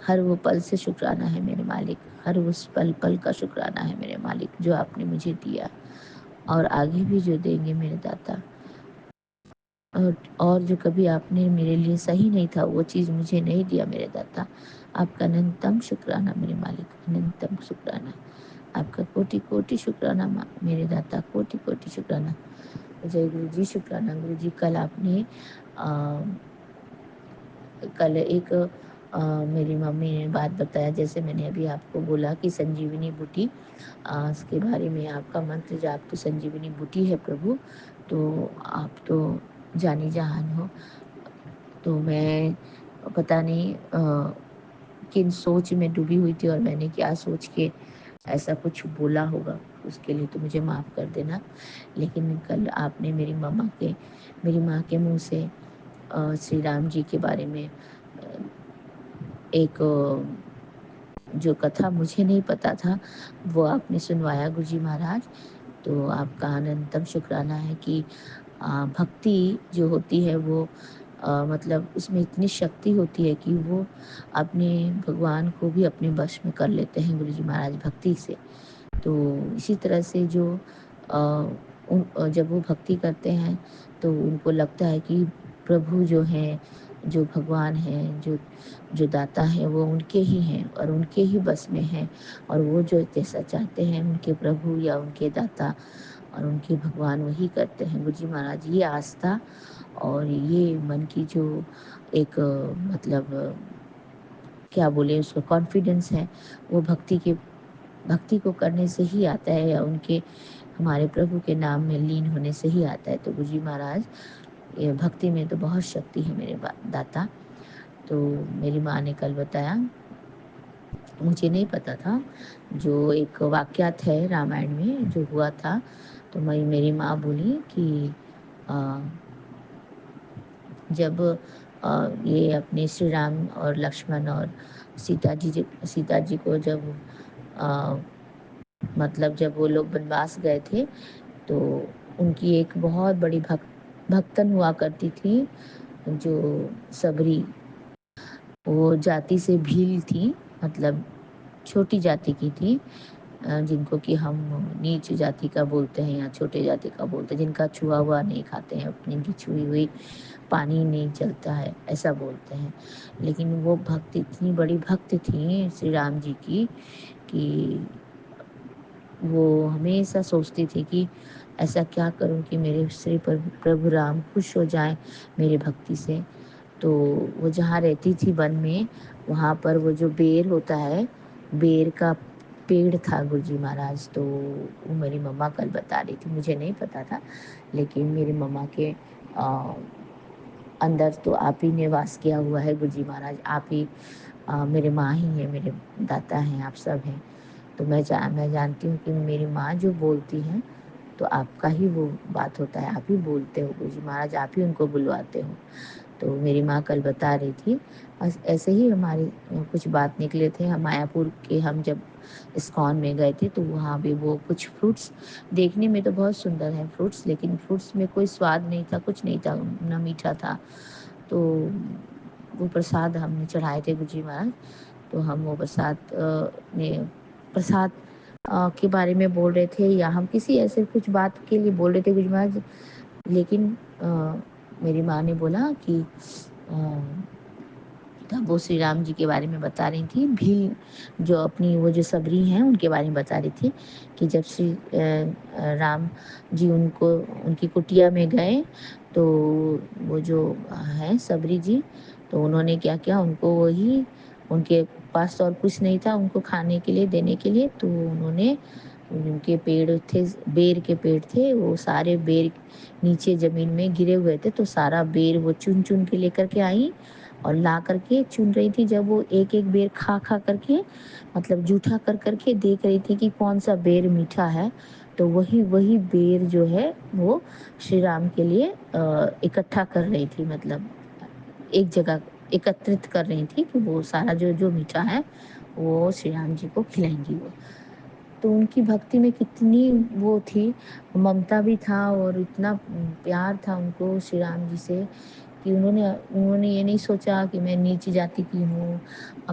हर वो पल से शुक्राना है मेरे मालिक। हर उस पल पल का शुक्राना है मेरे मालिक, जो आपने मुझे दिया और आगे भी जो देंगे मेरे दाता। और जो कभी आपने मेरे लिए सही नहीं था, वो चीज़ मुझे नहीं दिया मेरे दाता। आपका अनंतम शुक्राना मेरे मालिक, अनंतम शुक्राना। आपका कोटि कोटि शुक्राना मेरे दाता, कोटि कोटि शुक्राना। जय गुरु जी, शुक्राना गुरु जी। कल एक मेरी मम्मी ने बात बताया, जैसे मैंने अभी आपको बोला कि संजीवनी बूटी इसके बारे में आपका मंत्र जाप तो संजीवनी बूटी है प्रभु, तो आप तो जानी जहान हो। तो मैं पता नहीं किन सोच में डूबी हुई थी और मैंने क्या सोच के ऐसा कुछ बोला होगा, उसके लिए तो मुझे माफ़ कर देना। लेकिन कल आपने मेरी माँ के मुंह से श्री राम जी के बारे में एक जो कथा मुझे नहीं पता था वो आपने सुनवाया गुरुजी महाराज। तो आपका अनंतम शुक्राना है कि भक्ति जो होती है वो मतलब उसमें इतनी शक्ति होती है कि वो अपने भगवान को भी अपने वश में कर लेते हैं गुरुजी महाराज भक्ति से। तो इसी तरह से जो जब वो भक्ति करते हैं तो उनको लगता है कि प्रभु जो हैं, जो भगवान हैं, जो दाता है वो उनके ही हैं और उनके ही बस में हैं, और वो जो जैसा चाहते हैं उनके प्रभु या उनके दाता और उनके भगवान वही करते हैं गुरुजी महाराज। ये आस्था और ये मन की जो एक मतलब क्या बोले उसको कॉन्फिडेंस है, वो भक्ति को करने से ही आता है या उनके हमारे प्रभु के नाम में लीन होने से ही आता है। तो गुरुजी महाराज ये भक्ति में तो बहुत शक्ति है मेरे दाता। तो मेरी माँ ने कल बताया, मुझे नहीं पता था, जो एक वाक्यात है रामायण में जो हुआ था। तो मेरी माँ बोली कि जब ये अपने श्री राम और लक्ष्मण और सीता जी को जब मतलब जब वो लोग वनवास गए थे तो उनकी एक बहुत बड़ी भक्तन हुआ करती थी जो सबरी, वो जाति से भील थी, मतलब छोटी जाति की थी, जिनको कि हम नीच जाति का बोलते हैं या छोटे जाति का बोलते हैं, जिनका छुआ हुआ नहीं खाते हैं, जिनकी छुई हुई पानी नहीं चलता है, ऐसा बोलते हैं। लेकिन वो भक्त इतनी बड़ी भक्त थी श्री राम जी की कि वो हमेशा सोचती थी कि ऐसा क्या करूं कि मेरे श्री प्रभु राम खुश हो जाएं मेरे भक्ति से। तो वो जहाँ रहती थी वन में, वहाँ पर वो जो बेर होता है, बेर का पेड़ था गुरुजी महाराज। तो वो मेरी मम्मा कल बता रही थी, मुझे नहीं पता था, लेकिन मेरी मम्मा के अंदर तो आप ही ने वास किया हुआ है गुरुजी महाराज। आप ही मेरे माँ ही हैं, मेरे दाता हैं, आप सब हैं। तो मैं जानती हूँ कि मेरी माँ जो बोलती हैं तो आपका ही वो बात होता है, आप ही बोलते हो गुरुजी महाराज, आप ही उनको बुलवाते हो। तो मेरी माँ कल बता रही थी, ऐसे ही हमारी कुछ बात निकले थे। हम मायापुर के हम जब इस्कॉन में गए थे तो वहाँ भी वो कुछ फ्रूट्स देखने में तो बहुत सुंदर है फ्रूट्स, लेकिन फ्रूट्स में कोई स्वाद नहीं था, कुछ नहीं था, ना मीठा था। तो वो प्रसाद हमने चढ़ाए थे गुरुजी महाराज। तो हम वो प्रसाद के बारे में बोल रहे थे या हम किसी ऐसे कुछ बात के लिए बोल रहे थे गुरुजी महाराज। लेकिन मेरी माँ ने बोला कि तब वो श्री राम जी के बारे में बता रही थी, भील जो अपनी वो जो सबरी हैं उनके बारे में बता रही थी कि जब श्री राम जी उनकी कुटिया में गए तो वो जो है सबरी जी, तो उन्होंने क्या किया, उनको वही, उनके पास तो और कुछ नहीं था उनको खाने के लिए देने के लिए, तो उन्होंने उनके पेड़ थे, बेर के पेड़ थे, वो सारे बेर नीचे ज़मीन में गिरे हुए थे, तो सारा बेर वो चुन चुन के लेकर के आई और ला करके चुन रही थी। जब वो एक एक बेर खा करके मतलब जूठा करके देख रही थी कि कौन सा बेर मीठा है, तो वही बेर जो है वो श्री राम के लिए इकट्ठा कर रही थी, मतलब एक जगह एकत्रित कर रही थी कि वो सारा जो मीठा है वो श्री राम जी को खिलाएंगी वो। तो उनकी भक्ति में कितनी वो थी, ममता भी था और इतना प्यार था उनको श्री राम जी से कि उन्होंने ये नहीं सोचा कि मैं नीच जाति की हूँ,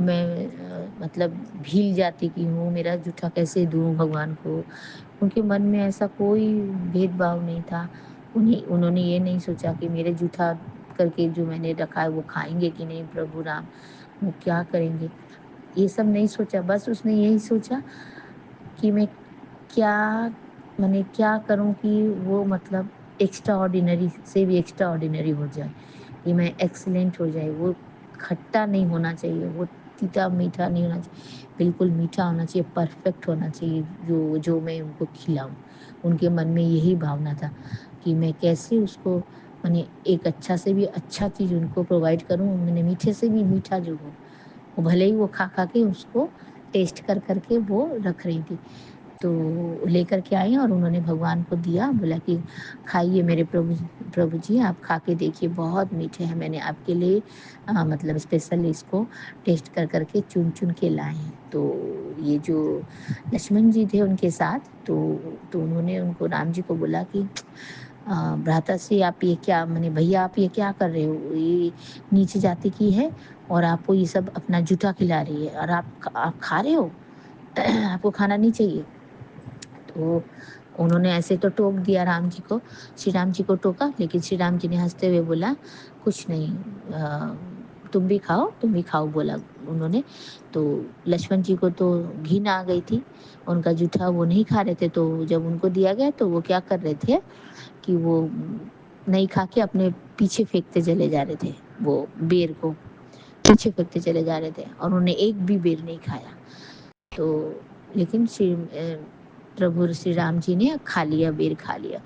मैं मतलब भील जाति की हूँ, मेरा जूठा कैसे दूँ भगवान को। उनके मन में ऐसा कोई भेदभाव नहीं था। उन्होंने ये नहीं सोचा कि मेरे जूठा करके जो मैंने रखा है वो खाएँगे कि नहीं प्रभु राम, वो क्या करेंगे? ये सब नहीं सोचा, बस उसने यही सोचा कि मैं क्या माने क्या करूँ कि वो मतलब एक्स्ट्रा ऑर्डिनरी से भी एक्स्ट्रा ऑर्डिनरी हो जाए, कि मैं एक्सीलेंट हो जाए। वो खट्टा नहीं होना चाहिए, वो तीता-मीठा नहीं होना चाहिए, बिल्कुल मीठा होना चाहिए, परफेक्ट होना चाहिए जो मैं उनको खिलाऊँ। उनके मन में यही भावना था कि मैं कैसे उसको माने एक अच्छा से भी अच्छा चीज़ उनको प्रोवाइड करूँ, माने मीठे से भी मीठा जो हो। वो भले ही वो खा के उसको टेस्ट कर के वो रख रही थी। तो लेकर के आई और उन्होंने भगवान को दिया, बोला कि खाइए मेरे प्रभु जी, आप खा के देखिए, बहुत मीठे हैं, मैंने आपके लिए मतलब स्पेशल इसको टेस्ट कर के चुन के लाए हैं। तो ये जो लक्ष्मण जी थे उनके साथ, तो उन्होंने उनको राम जी को बोला कि भ्राता श्री आप ये क्या माने भैया आप ये क्या कर रहे हो? ये नीचे जाति की है और आपको ये सब अपना जूठा खिला रही है और आप खा रहे हो? आपको खाना नहीं चाहिए। तो उन्होंने ऐसे तो टोक दिया राम जी को, श्री राम जी को टोका, लेकिन श्री राम जी ने हँसते हुए बोला, "कुछ नहीं तुम भी खाओ" बोला उन्होंने। तो लक्ष्मण जी को तो घिन आ गई थी, उनका जूठा वो नहीं खा रहे थे, तो जब उनको दिया गया तो वो क्या कर रहे थे कि वो नहीं खा के अपने पीछे फेंकते चले जा रहे थे, वो बेर को पीछे फेंकते चले जा रहे थे और उन्होंने एक भी बेर नहीं खाया। तो लेकिन प्रभु श्री राम जी ने खा लिया, बेर खा लिया।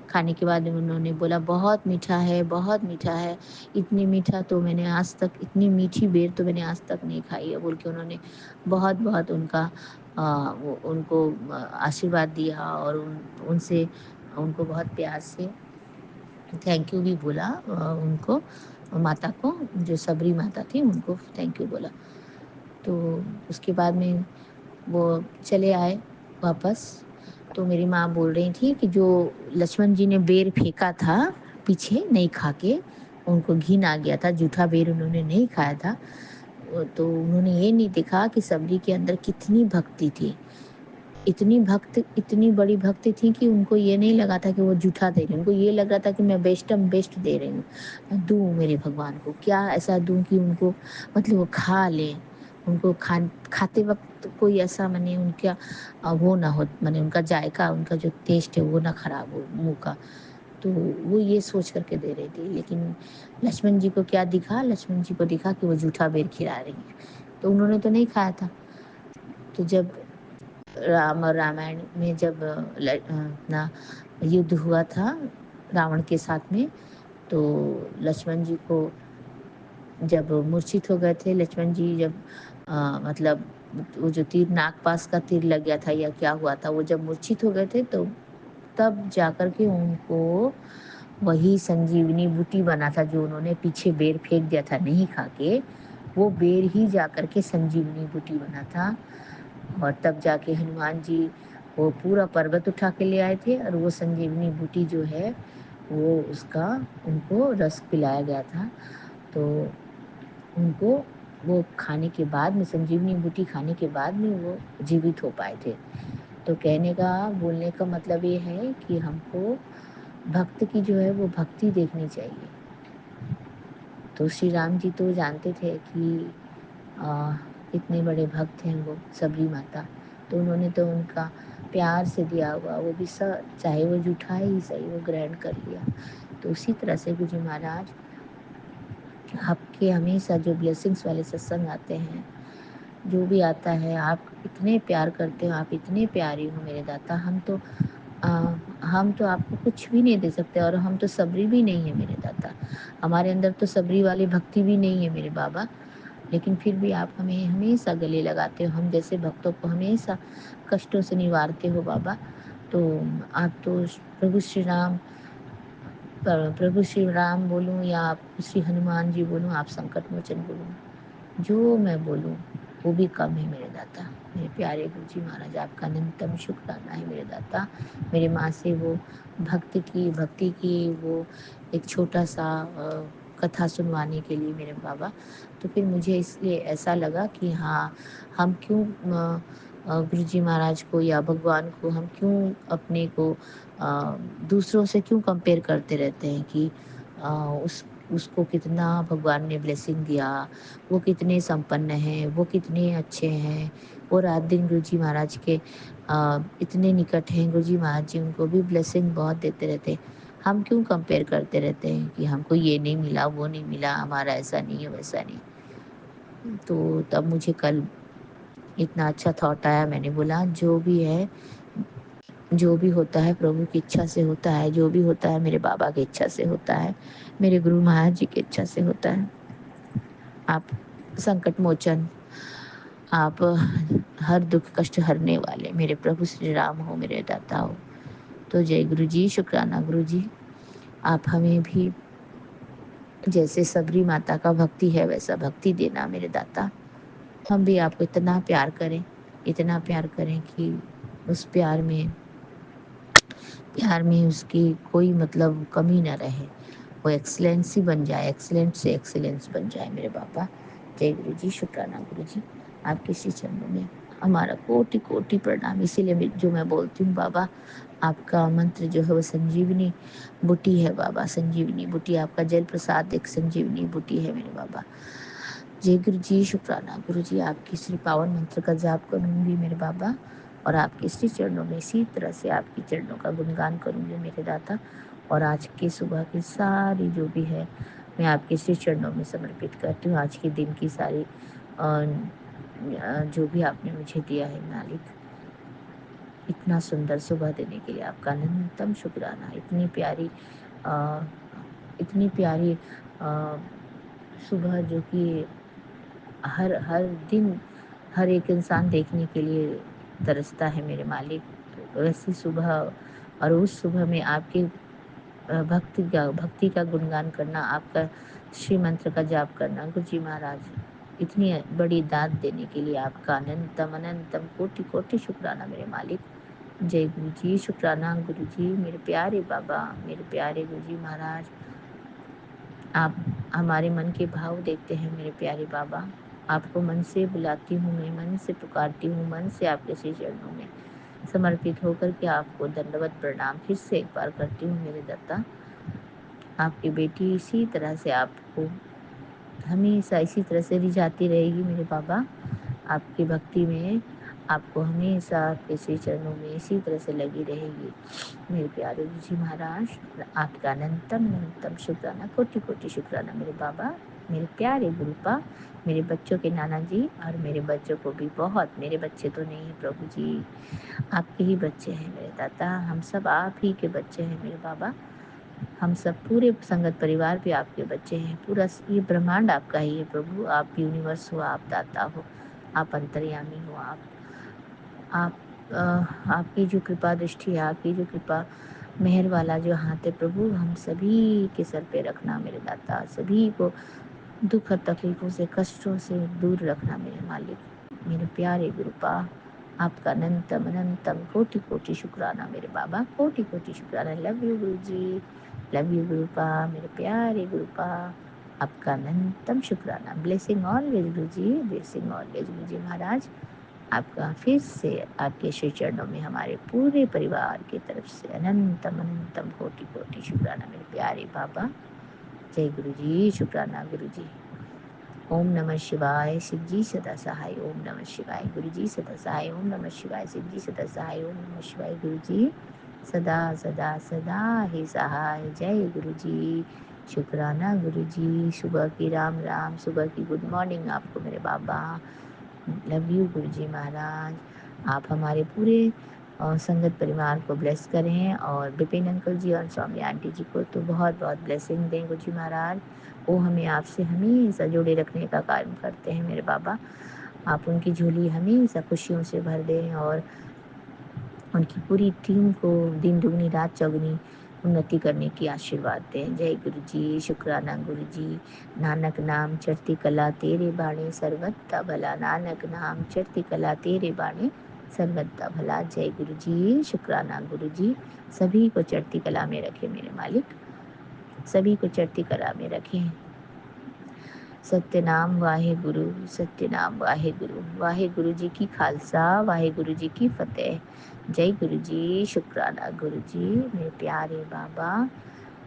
खाने के बाद उन्होंने बोला बहुत मीठा है, बहुत मीठा है, इतनी मीठा तो मैंने आज तक, इतनी मीठी बेर तो मैंने आज तक नहीं खाई है बोल के उन्होंने बहुत उनका उनको आशीर्वाद दिया और उनसे उनको बहुत प्यार से थैंक यू भी बोला, उनको माता को, जो सबरी माता थी उनको थैंक यू बोला। तो उसके बाद में वो चले आए वापस। तो मेरी माँ बोल रही थी कि जो लक्ष्मण जी ने बेर फेंका था पीछे नहीं खा के, उनको घिन आ गया था, जूठा बेर उन्होंने नहीं खाया था। तो उन्होंने ये नहीं देखा कि सबरी के अंदर कितनी भक्ति थी, इतनी बड़ी भक्ति थी कि उनको ये नहीं लगा था कि वो जूठा दे रही, उनको ये लग रहा था कि मैं बेस्ट दे रही हूँ, दूँ मेरे भगवान को, क्या ऐसा दूँ कि उनको मतलब वो खा लें, उनको खाते वक्त कोई ऐसा माने उनका वो ना हो, माने उनका जायका, उनका जो टेस्ट है वो ना खराब हो मुँह का। तो वो ये सोच करके दे रही थी। लेकिन लक्ष्मण जी को क्या दिखा, लक्ष्मण जी को दिखा कि वो जूठा बेर खिला रही है, तो उन्होंने तो नहीं खाया था। तो जब राम और रामायण में जब अपना युद्ध हुआ था रावण के साथ में, तो लक्ष्मण जी को जब मूर्छित हो गए थे, लक्ष्मण जी जब मतलब वो जो तीर नागपाश का तीर लग गया था या क्या हुआ था, वो जब मूर्छित हो गए थे तो तब जाकर के उनको वही संजीवनी बूटी बना था, जो उन्होंने पीछे बेर फेंक दिया था नहीं खा के, वो बेर ही जाकर के संजीवनी बूटी बना था। और तब जाके हनुमान जी वो पूरा पर्वत उठा के ले आए थे और वो संजीवनी बूटी जो है वो उसका उनको रस पिलाया गया था। तो उनको वो खाने के बाद में, संजीवनी बूटी खाने के बाद में वो जीवित हो पाए थे। तो बोलने का मतलब ये है कि हमको भक्त की जो है वो भक्ति देखनी चाहिए। तो श्री राम जी तो जानते थे कि इतने बड़े भक्त हैं वो सबरी माता, तो उन्होंने तो उनका प्यार से दिया हुआ वो भी चाहे वो जूठा ही सही वो ग्रहण कर लिया। तो उसी तरह से गुरुजी महाराज आपके हमेशा जो ब्लेसिंग्स वाले सत्संग आते हैं, जो भी आता है, आप इतने प्यार करते हो, आप इतने प्यारी हो मेरे दाता। हम तो आपको कुछ भी नहीं दे सकते और हम तो सबरी भी नहीं है मेरे दाता, हमारे अंदर तो सबरी वाली भक्ति भी नहीं है मेरे बाबा, लेकिन फिर भी आप हमें हमेशा गले लगाते हो, हम जैसे भक्तों को हमेशा कष्टों से निवारते हो बाबा। तो आप तो प्रभु श्री राम बोलूँ या आप श्री हनुमान जी बोलूँ, आप संकट मोचन बोलूँ, जो मैं बोलूँ वो भी कम है मेरे दाता। मेरे प्यारे गुरु जी महाराज, आपका अनंतम शुक्राना है मेरे दाता। मेरे माँ से वो भक्ति की वो एक छोटा सा कथा सुनवाने के लिए मेरे बाबा। तो फिर मुझे इसलिए ऐसा लगा कि हाँ, हम क्यों गुरुजी महाराज को या भगवान को हम क्यों अपने को दूसरों से क्यों कंपेयर करते रहते हैं कि उसको कितना भगवान ने ब्लेसिंग दिया, वो कितने संपन्न हैं, वो कितने अच्छे हैं, वो रात दिन गुरुजी महाराज के इतने निकट हैं। गुरुजी महाराज जी उनको भी ब्लेसिंग बहुत देते रहते हैं। हम क्यों कंपेयर करते रहते हैं कि हमको ये नहीं मिला, वो नहीं मिला, हमारा ऐसा नहीं है, वैसा नहीं। तो तब मुझे कल इतना अच्छा थॉट आया, मैंने बोला जो भी है, जो भी होता है प्रभु की इच्छा से होता है, जो भी होता है मेरे बाबा की इच्छा से होता है, मेरे गुरु महाराज जी की इच्छा से होता है। आप संकट मोचन, आप हर दुख कष्ट हरने वाले मेरे प्रभु श्री राम हो, मेरे दाता हो। तो जय गुरु जी, शुक्राना गुरु जी। आप हमें भी जैसे सबरी माता का भक्ति है वैसा भक्ति देना मेरे दाता। हम भी आपको इतना प्यार करें, इतना प्यार करें कि उस प्यार में उसकी कोई मतलब कमी ना रहे, वो एक्सीलेंसी बन जाए, एक्सीलेंट से एक्सीलेंस बन जाए मेरे बाबा। जय गुरु जी, शुक्राना गुरु जी। आपके श्री चरणों में हमारा कोटि कोटि प्रणाम। इसीलिए जो मैं बोलती हूँ बाबा, आपका मंत्र जो है वो संजीवनी बूटी है बाबा, संजीवनी बूटी। आपका जल प्रसाद एक संजीवनी बूटी है मेरे बाबा। जय गुरु जी, शुक्राना गुरु जी। आपकी श्री पावन मंत्र का जाप करूंगी मेरे बाबा, और आपके श्री चरणों में इसी तरह से आपकी चरणों का गुणगान करूंगी मेरे दाता। और आज की सुबह की सारी जो भी है मैं आपके श्री चरणों में समर्पित करती हूँ। आज के दिन की सारी जो भी आपने मुझे दिया है मालिक, इतना सुंदर सुबह देने के लिए आपका अनंतम शुक्राना। इतनी प्यारी सुबह जो कि हर हर दिन हर एक इंसान देखने के लिए तरसता है मेरे मालिक। तो वैसी सुबह, और उस सुबह में आपके भक्ति का गुणगान करना, आपका श्री मंत्र का जाप करना, गुरु जी महाराज इतनी बड़ी दात देने के लिए आपका अनंतम अनंतम कोटि कोटि शुक्राना मेरे मालिक। जय गुरु जी, शुक्राना गुरु जी, मेरे प्यारे बाबा, मेरे प्यारे गुरु जी महाराज। आप हमारे मन के भाव देखते हैं मेरे प्यारे बाबा। आपको मन से बुलाती हूँ, मैं मन से पुकारती हूँ, मन से आपके श्री चरणों में समर्पित होकर के आपको दंडवत प्रणाम फिर से एक बार करती हूँ मेरे दत्ता। आपकी बेटी इसी तरह से आपको हमेशा इसी तरह से रिझाती रहेगी मेरे बाबा। आपकी भक्ति में आपको हमेशा आपके श्री चरणों में इसी तरह से लगी रहेगी मेरे प्यारे गुरु जी महाराज। आपका अनंतम अनंतम शुक्राना, कोटि कोटि शुक्राना मेरे बाबा, मेरे प्यारे गुरुपा, मेरे बच्चों के नाना जी, और मेरे बच्चों को भी बहुत, मेरे बच्चे तो नहीं है प्रभु जी, आपके ही बच्चे हैं मेरे दाता। हम सब आप ही के बच्चे हैं मेरे बाबा। हम सब पूरे संगत परिवार भी आपके बच्चे हैं। पूरा ये ब्रह्मांड आपका ही है प्रभु। आप यूनिवर्स हो, आप दाता हो, आप अंतर्यामी हो। आपकी जो कृपा दृष्टि है, आपकी जो कृपा मेहर वाला जो हाथ है प्रभु, हम सभी के सर पे रखना मेरे दाता। सभी को दुख और तकलीफों से, कष्टों से दूर रखना मेरे मालिक। मेरे प्यारे गुरुपा, आपका अनंतम अनंतम कोटि कोटि शुक्राना मेरे बाबा, कोटि कोटि शुक्राना। Love you Guru ji, love you गुरुपा, मेरे प्यारे गुरुपा, आपका अनंतम शुक्राना। ब्लेसिंग ऑलवेज गुरु जी, ब्लेसिंग ऑलवेज गुरु जी महाराज। आपका फिर से आपके श्री चरणों में हमारे पूरे परिवार की तरफ से अनंतम अनंतम कोटि कोटि शुक्राना मेरे प्यारे बाबा। जय गुरु जी, शुक्राना गुरु जी। ओम नमः शिवाय, शिव जी सदा सहाय। ओम नमः शिवाय, गुरु जी सदा सहाय। ओम नमः शिवाय, शिव जी सदा सहाय। ओम नमः शिवाय, गुरु जी सदा सदा सदा ही सहाय। जय गुरु जी, शुक्राना गुरु जी। सुबह की राम राम, सुबह की गुड मॉर्निंग आपको मेरे बाबा। लव यू गुरु जी महाराज। आप हमारे पूरे संगत परिवार को ब्लेस करें, और विपिन अंकल जी और स्वामी आंटी जी को तो बहुत बहुत ब्लेसिंग दें गुरु जी महाराज। वो हमें आपसे हमेशा जोड़े रखने का कार्य करते हैं मेरे बाबा। आप उनकी झोली हमेशा खुशियों से भर दें, और उनकी पूरी टीम को दिन दुगनी रात चौगनी उन्नति करने की आशीर्वाद दें। जय गुरु जी, शुक्राना गुरु जी। नानक नाम चढ़ती कला तेरे बाणे, सर्वत्र भला। नानक नाम चढ़ती कला तेरे बाणे, सर्वत्र भला। जय गुरु जी, शुक्राना गुरु जी। सभी को चढ़ती कला में रखें मेरे मालिक, सभी को चढ़ती कला में रखें। सत्यनाम वाहेगुरु, सत्यनाम वाहेगुरु। वाहेगुरु जी की खालसा, वाहेगुरु जी की फतेह। जय गुरु जी, शुक्राना गुरु जी, मेरे प्यारे बाबा।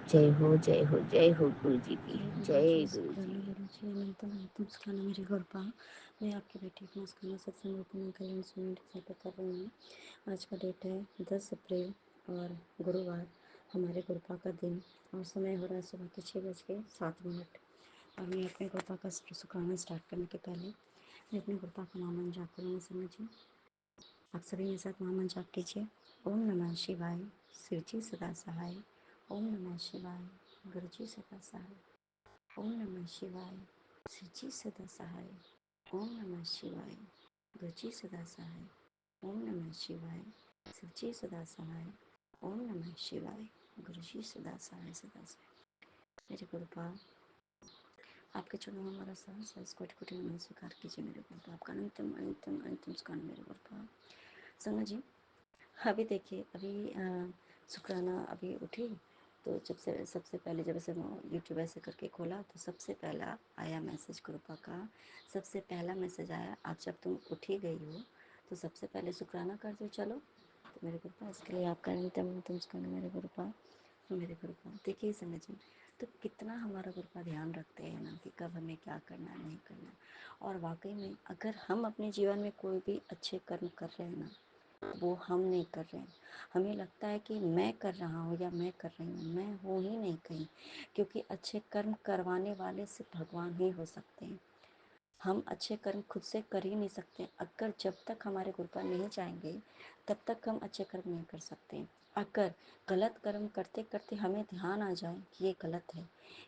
जय हो जय हो जय हो गुरु जी की। जय गुरु जी। गुरु जी अनंतम अनंतम शुक्राना मेरी गुरबा। मैं आपकी बेटी अपना शुक्राना सत्संग ओपन कल्याण सुनने पे कर रही हूँ। आज का डेट है 10 अप्रैल और गुरुवार, हमारे गुरबा का दिन, और समय हो रहा है सुबह के 6:07। और मैं अपने गुरबा का शुक्राना स्टार्ट करने के पहले मैं अपने गुरबा का महामंत्र जाप करूँगी। समझिए, आप सभी मेरे साथ महामंत्र जाप कीजिए। ओम नमः शिवाय, शिवजी सदा सहाय। ओम नमः शिवाय, गुरुजी सदा सहाय। ओम नमः शिवाय, शिवजी सदा सहाय। ओम नमः शिवाय, गुरुजी सदा सहाय। ओम नमः शिवाय, शिवजी सदा सहाय। ओम नमः शिवाय, गुरुजी सदा सहाय सदा सहाय। मेरे गुरुपाल, आपके चरणों में हमारा सहस कोटि कोटि नमन स्वीकार कीजिए। मेरे गुरुपाल, आपका अंतिम अंतिम अंतिम स्कान मेरे गुरुपाल। संगत जी, अभी देखिए, अभी शुक्राना अभी उठी तो जब से सबसे पहले जब से यूट्यूब ऐसे करके खोला तो सबसे पहला आया मैसेज ग्रुपा का। सबसे पहला मैसेज आया, आप जब तुम उठी गई हो तो सबसे पहले शुक्राना कर दो चलो। तो मेरे ग्रुपा, इसके लिए आपका अंतिम अंतिम शुक्राना मेरे ग्रुपा। मेरे ग्रुपा देखिए संगत जी, तो कितना हमारा ग्रुपा ध्यान रखते हैं ना कि कब हमें क्या करना नहीं करना। और वाकई में अगर हम अपने जीवन में कोई भी अच्छे कर्म कर रहे हैं ना, वो हम नहीं कर रहे हैं। हमें लगता है कि मैं कर रहा हूँ या मैं कर रही हूँ, मैं हूँ ही नहीं कहीं, क्योंकि अच्छे कर्म करवाने वाले सिर्फ भगवान ही हो सकते हैं। हम अच्छे कर्म खुद से कर ही नहीं सकते। अगर जब तक हमारे गुरुपाल नहीं चाहेंगे तब तक हम अच्छे कर्म नहीं कर सकते। अगर गलत कर्म करते करते हमें ध्यान आ जाए कि ये गलत है,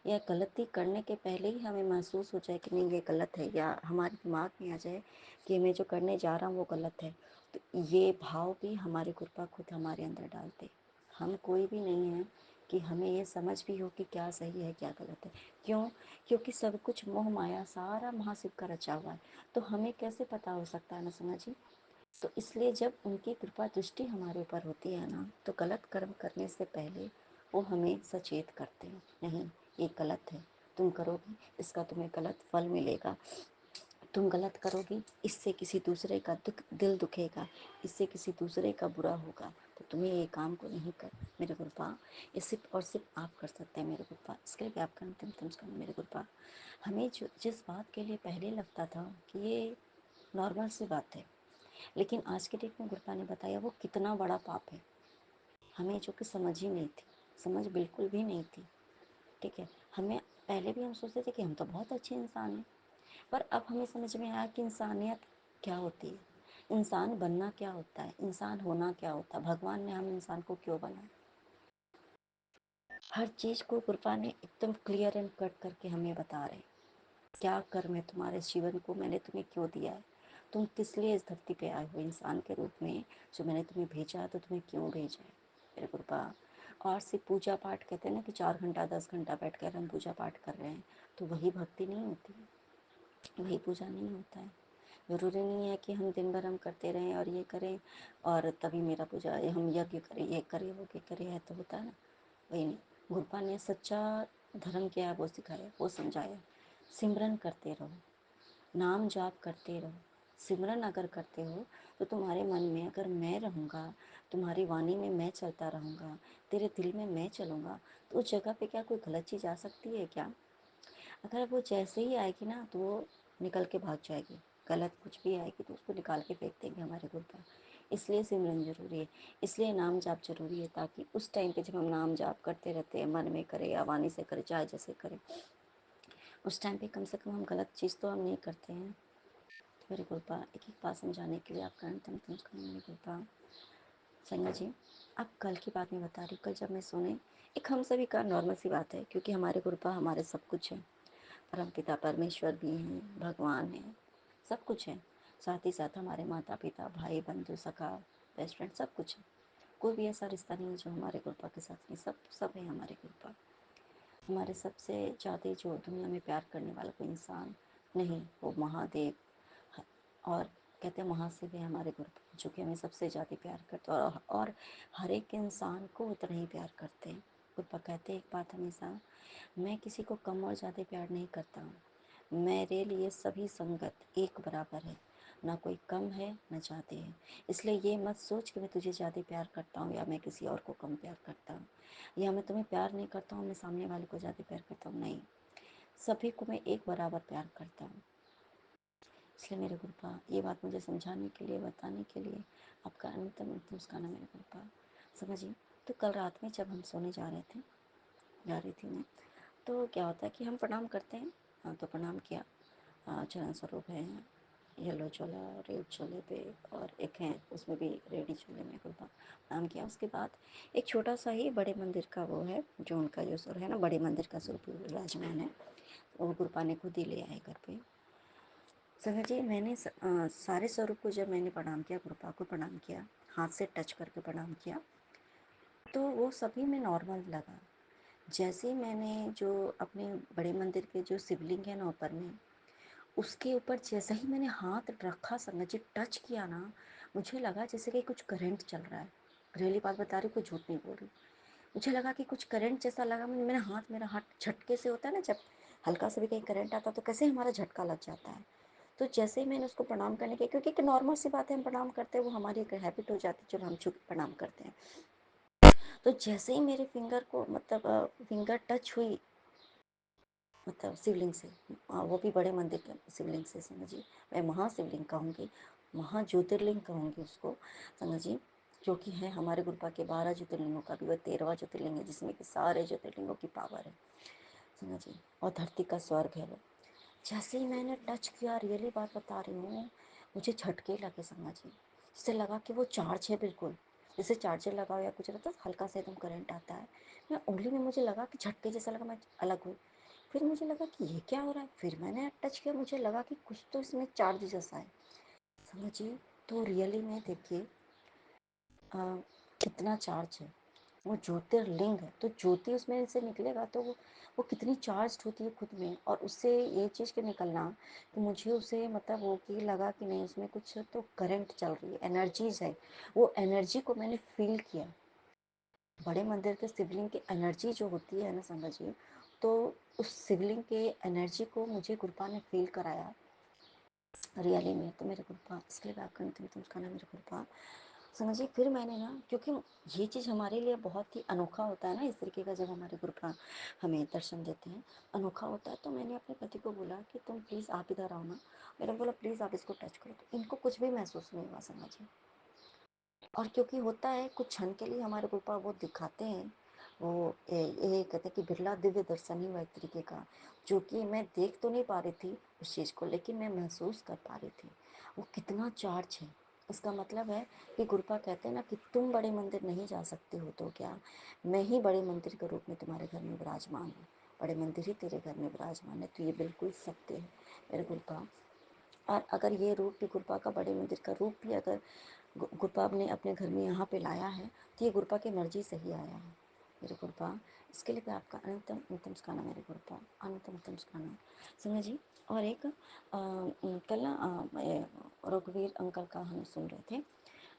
या गलती करने के पहले ही हमें महसूस हो जाए कि नहीं ये गलत है, या हमारे दिमाग में आ जाए कि मैं जो करने जा रहा हूँ वो गलत है, तो ये भाव भी हमारे गुरुपाल खुद हमारे अंदर डालते। हम कोई भी नहीं है कि हमें ये समझ भी हो कि क्या सही है क्या गलत है। क्यों? क्योंकि सब कुछ मोह माया सारा महाशिव का रचा हुआ है, तो हमें कैसे पता हो सकता है ना समझिए। तो इसलिए जब उनकी कृपा दृष्टि हमारे ऊपर होती है ना, तो गलत कर्म करने से पहले वो हमें सचेत करते हैं, नहीं ये गलत है, तुम करोगी इसका तुम्हें गलत फल मिलेगा, तुम गलत करोगी इससे किसी दूसरे का दिल दुखेगा, इससे किसी दूसरे का बुरा होगा, तो तुम्हें ये काम को नहीं कर। मेरे गुरुपा, ये सिर्फ और सिर्फ आप कर सकते हैं मेरे गुरुपा। इसके लिए आपका अंतिम करना मेरे गुरुपा। हमें जो जिस बात के लिए पहले लगता था कि ये नॉर्मल सी बात है, लेकिन आज के डेट में गुरुपा ने बताया वो कितना बड़ा पाप है, हमें जो कि समझ ही नहीं थी, समझ बिल्कुल भी नहीं थी। ठीक है, हमें पहले भी हम सोचते थे कि हम तो बहुत अच्छे इंसान हैं, पर अब हमें समझ में आया कि इंसानियत क्या होती है, इंसान बनना क्या होता है, इंसान होना क्या होता है, भगवान ने हम इंसान को क्यों बनाया। हर चीज़ को कृपा ने एकदम क्लियर एंड कट करके हमें बता रहे क्या कर्म है तुम्हारे जीवन को मैंने तुम्हें क्यों दिया है, तुम किस लिए इस धरती पे आए हो इंसान के रूप में, जो मैंने तुम्हें भेजा है तो तुम्हें क्यों भेजा है मेरे कृपा। और सिर्फ पूजा पाठ कहते हैं ना कि 4 घंटा 10 घंटा बैठ कर हम पूजा पाठ कर रहे हैं, तो वही भक्ति नहीं होती है, वही पूजा नहीं होता है। ज़रूरी नहीं है कि हम दिन भर हम करते रहें और ये करें और तभी मेरा पूजा, हम यज्ञ करें ये करें वो करें, है तो होता है ना, वही नहीं। गुरपा ने सच्चा धर्म क्या है वो सिखाया, वो समझाया। सिमरन करते रहो, नाम जाप करते रहो। सिमरन अगर करते हो तो तुम्हारे मन में अगर मैं रहूँगा, तुम्हारी वाणी में मैं चलता रहूँगा, तेरे दिल में मैं चलूँगा, तो उस जगह पे क्या कोई गलत चीज़ आ सकती है क्या? अगर वो जैसे ही आएगी ना तो वो निकल के भाग जाएगी, गलत कुछ भी आएगी तो उसको निकाल के फेंक देंगे हमारे गुरु पर। इसलिए सिमरन जरूरी है, इसलिए नाम जाप जरूरी है, ताकि उस टाइम पे जब हम नाम जाप करते रहते हैं, मन में करें या वाणी से करें चाहे जैसे करें, उस टाइम पे कम से कम हम गलत चीज़ तो हम नहीं करते हैं। तो मेरे गुरुपा एक एक बात समझाने के लिए आपका अंतिम मेरे गुरुपा। संगत जी, अब कल की बात मैं बता रही हूँ, कल जब मैं सोने, एक हम सभी का नॉर्मल सी बात है क्योंकि हमारे गुरुपा हमारे सब कुछ है, परमपिता परमेश्वर भी हैं, भगवान हैं, सब कुछ है। साथ ही साथ हमारे माता पिता भाई बंधु सखा बेस्ट फ्रेंड सब कुछ है। कोई भी ऐसा रिश्ता नहीं है जो हमारे गुरुपा के साथ नहीं, सब सब है हमारे गुरुपा। हमारे सबसे ज़्यादा जो दुनिया में प्यार करने वाला कोई इंसान नहीं, वो महादेव और कहते हैं महाशिव है हमारे गुरुपा, जो कि हमें सबसे ज़्यादा प्यार करते हैं और हर एक इंसान को उतना ही प्यार करते हैं। गुरुपा कहते हैं एक बात हमेशा, मैं किसी को कम और ज़्यादा प्यार नहीं करता हूँ, मेरे लिए सभी संगत एक बराबर है, ना कोई कम है ना ज़्यादा है। इसलिए ये मत सोच कि मैं तुझे ज़्यादा प्यार करता हूँ या मैं किसी और को कम प्यार करता हूँ, या मैं तुम्हें प्यार नहीं करता हूँ, मैं सामने वाले को ज़्यादा प्यार करता हूँ। नहीं, सभी को मैं एक बराबर प्यार करता हूँ। इसलिए मेरे गुरुपा, ये बात मुझे समझाने के लिए, बताने के लिए आपका अनंतम अनंतम उसका मेरे गुरुपा। समझिए, तो कल रात में जब हम सोने जा रही थी मैं, तो क्या होता है कि हम प्रणाम करते हैं। हाँ, तो प्रणाम किया। चरण स्वरूप है, येलो चोला, रेड चोले पे, और एक है उसमें भी रेडी चोले में गुरुपा प्रणाम किया। उसके बाद एक छोटा सा ही बड़े मंदिर का वो है, जो उनका जो सुर है ना, बड़े मंदिर का स्वरूप विराजमान है, वो गुरुपा ने खुद ही ले आए घर पे। संगत जी, मैंने सारे स्वरूप को जब मैंने प्रणाम किया, गुरुपा को प्रणाम किया, हाथ से टच करके प्रणाम किया, तो वो सभी में नॉर्मल लगा। जैसे ही मैंने जो अपने बड़े मंदिर के जो शिवलिंग है ना ऊपर में, उसके ऊपर जैसे ही मैंने हाथ रखा, संगत जी, टच किया ना, मुझे लगा जैसे कि कुछ करंट चल रहा है। रियली बात बता रही हूँ, कोई झूठ नहीं बोल रही। मुझे लगा कि कुछ करंट जैसा लगा। मेरा हाथ झटके से होता है ना, जब हल्का सा भी कहीं करंट आता तो कैसे हमारा झटका लग जाता है। तो जैसे ही मैंने उसको प्रणाम करने की, क्योंकि एक नॉर्मल सी बात है, हम प्रणाम करते हैं, वो हमारी एक हैबिट हो जाती है, जब हम झुक प्रणाम करते हैं। तो जैसे ही मेरे फिंगर को मतलब फिंगर टच हुई, मतलब शिवलिंग से, वो भी बड़े मंदिर के शिवलिंग से, समझिए, मैं महाशिवलिंग कहूँगी, महाज्योतिर्लिंग कहूँगी उसको, समझिए, जो कि है हमारे गुरुपा के 12 ज्योतिर्लिंगों का भी वह 13वां ज्योतिर्लिंग है, जिसमें कि सारे ज्योतिर्लिंगों की पावर है, समझिए, और धरती का स्वर्ग है वो। जैसे ही मैंने टच किया, रियली बात बता रही हूँ, मुझे झटके लगे, समझिए, जिससे लगा कि वो चार्ज है बिल्कुल, जैसे चार्जर लगाओ या कुछ रहता है, हल्का सा एकदम करंट आता है। मैं उंगली में, मुझे लगा कि झटके जैसा लगा, मैं अलग हुई। फिर मुझे लगा कि ये क्या हो रहा है, फिर मैंने टच किया, मुझे लगा कि कुछ तो इसमें चार्ज जैसा है, समझिए। तो रियली में देखिए कितना चार्ज है, वो ज्योतिर्लिंग है, तो ज्योति उसमें से निकलेगा तो वो कितनी चार्ज होती है खुद में, और उससे ये चीज़ के निकलना, तो मुझे उसे मतलब वो कि लगा कि नहीं, उसमें कुछ तो करंट चल रही है, एनर्जीज है। वो एनर्जी को मैंने फील किया, बड़े मंदिर के शिवलिंग की एनर्जी जो होती है ना, समझिए, तो उस शिवलिंग के एनर्जी को मुझे गुरुपा ने फील कराया रियली में। तो मेरे गुरुपा, इसके लिए आपका अंतिम नमस्कार मेरे गुरुपा। समझिए, फिर मैंने ना, क्योंकि ये चीज़ हमारे लिए बहुत ही अनोखा होता है ना, इस तरीके का, जब हमारे गुरुपा हमें दर्शन देते हैं, अनोखा होता है। तो मैंने अपने पति को बोला कि तुम प्लीज़ आप इधर आओ ना। मैंने बोला प्लीज़ आप इसको टच करो, तो इनको कुछ भी महसूस नहीं हुआ, समझिए। और क्योंकि होता है कुछ क्षण के लिए हमारे गुरुपा वो दिखाते हैं, वो ये कहते हैं कि बिरला दिव्य दर्शन ही हुआ एक तरीके का, जो कि मैं देख तो नहीं पा रही थी उस चीज़ को, लेकिन मैं महसूस कर पा रही थी वो कितना चार्ज है। इसका मतलब है कि गुरुपा कहते हैं ना कि तुम बड़े मंदिर नहीं जा सकते हो, तो क्या मैं ही बड़े मंदिर के रूप में तुम्हारे घर में विराजमान हूँ, बड़े मंदिर ही तेरे घर में विराजमान है। तो ये बिल्कुल सत्य है मेरे गुरुपा। और अगर ये रूप भी गुरुपा का, बड़े मंदिर का रूप भी अगर गुरुपा ने अपने घर में यहाँ पे लाया है, तो ये गुरुपा की मर्जी से ही आया है मेरे गुरुपा। इसके लिए भी आपका अनंतम अनंतम स्काना मेरे गुरुपा, अनंतम अनंतम स्काना, समझिए। और एक कल ना रघुवीर अंकल का हम सुन रहे थे,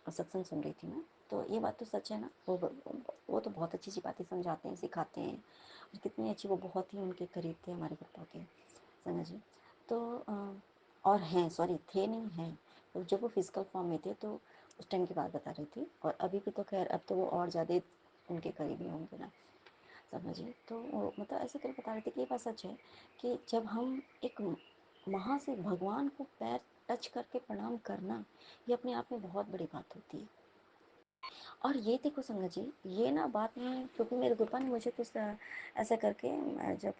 सत्संग सुन रही थी मैं, तो ये बात तो सच है ना, वो तो बहुत अच्छी अच्छी बातें समझाते हैं, सिखाते हैं, और कितनी अच्छी, वो बहुत ही उनके करीब थे हमारे गुरुपा के, समझिए। तो और हैं, सॉरी, थे नहीं हैं, तो जब वो फिजिकल फॉर्म में थे तो उस टाइम की बात बता रही थी। और अभी भी तो खैर, अब तो वो और ज़्यादा उनके करीबी होंगे ना, समझिए। तो वो मतलब ऐसे करके बता रहे थे कि ये बात सच है कि जब हम एक वहाँ से भगवान को पैर टच करके प्रणाम करना, ये अपने आप में बहुत बड़ी बात होती है। और ये देखो संगत जी, ये ना बात में, क्योंकि मेरे गुरुपा ने मुझे कुछ ऐसा करके, जब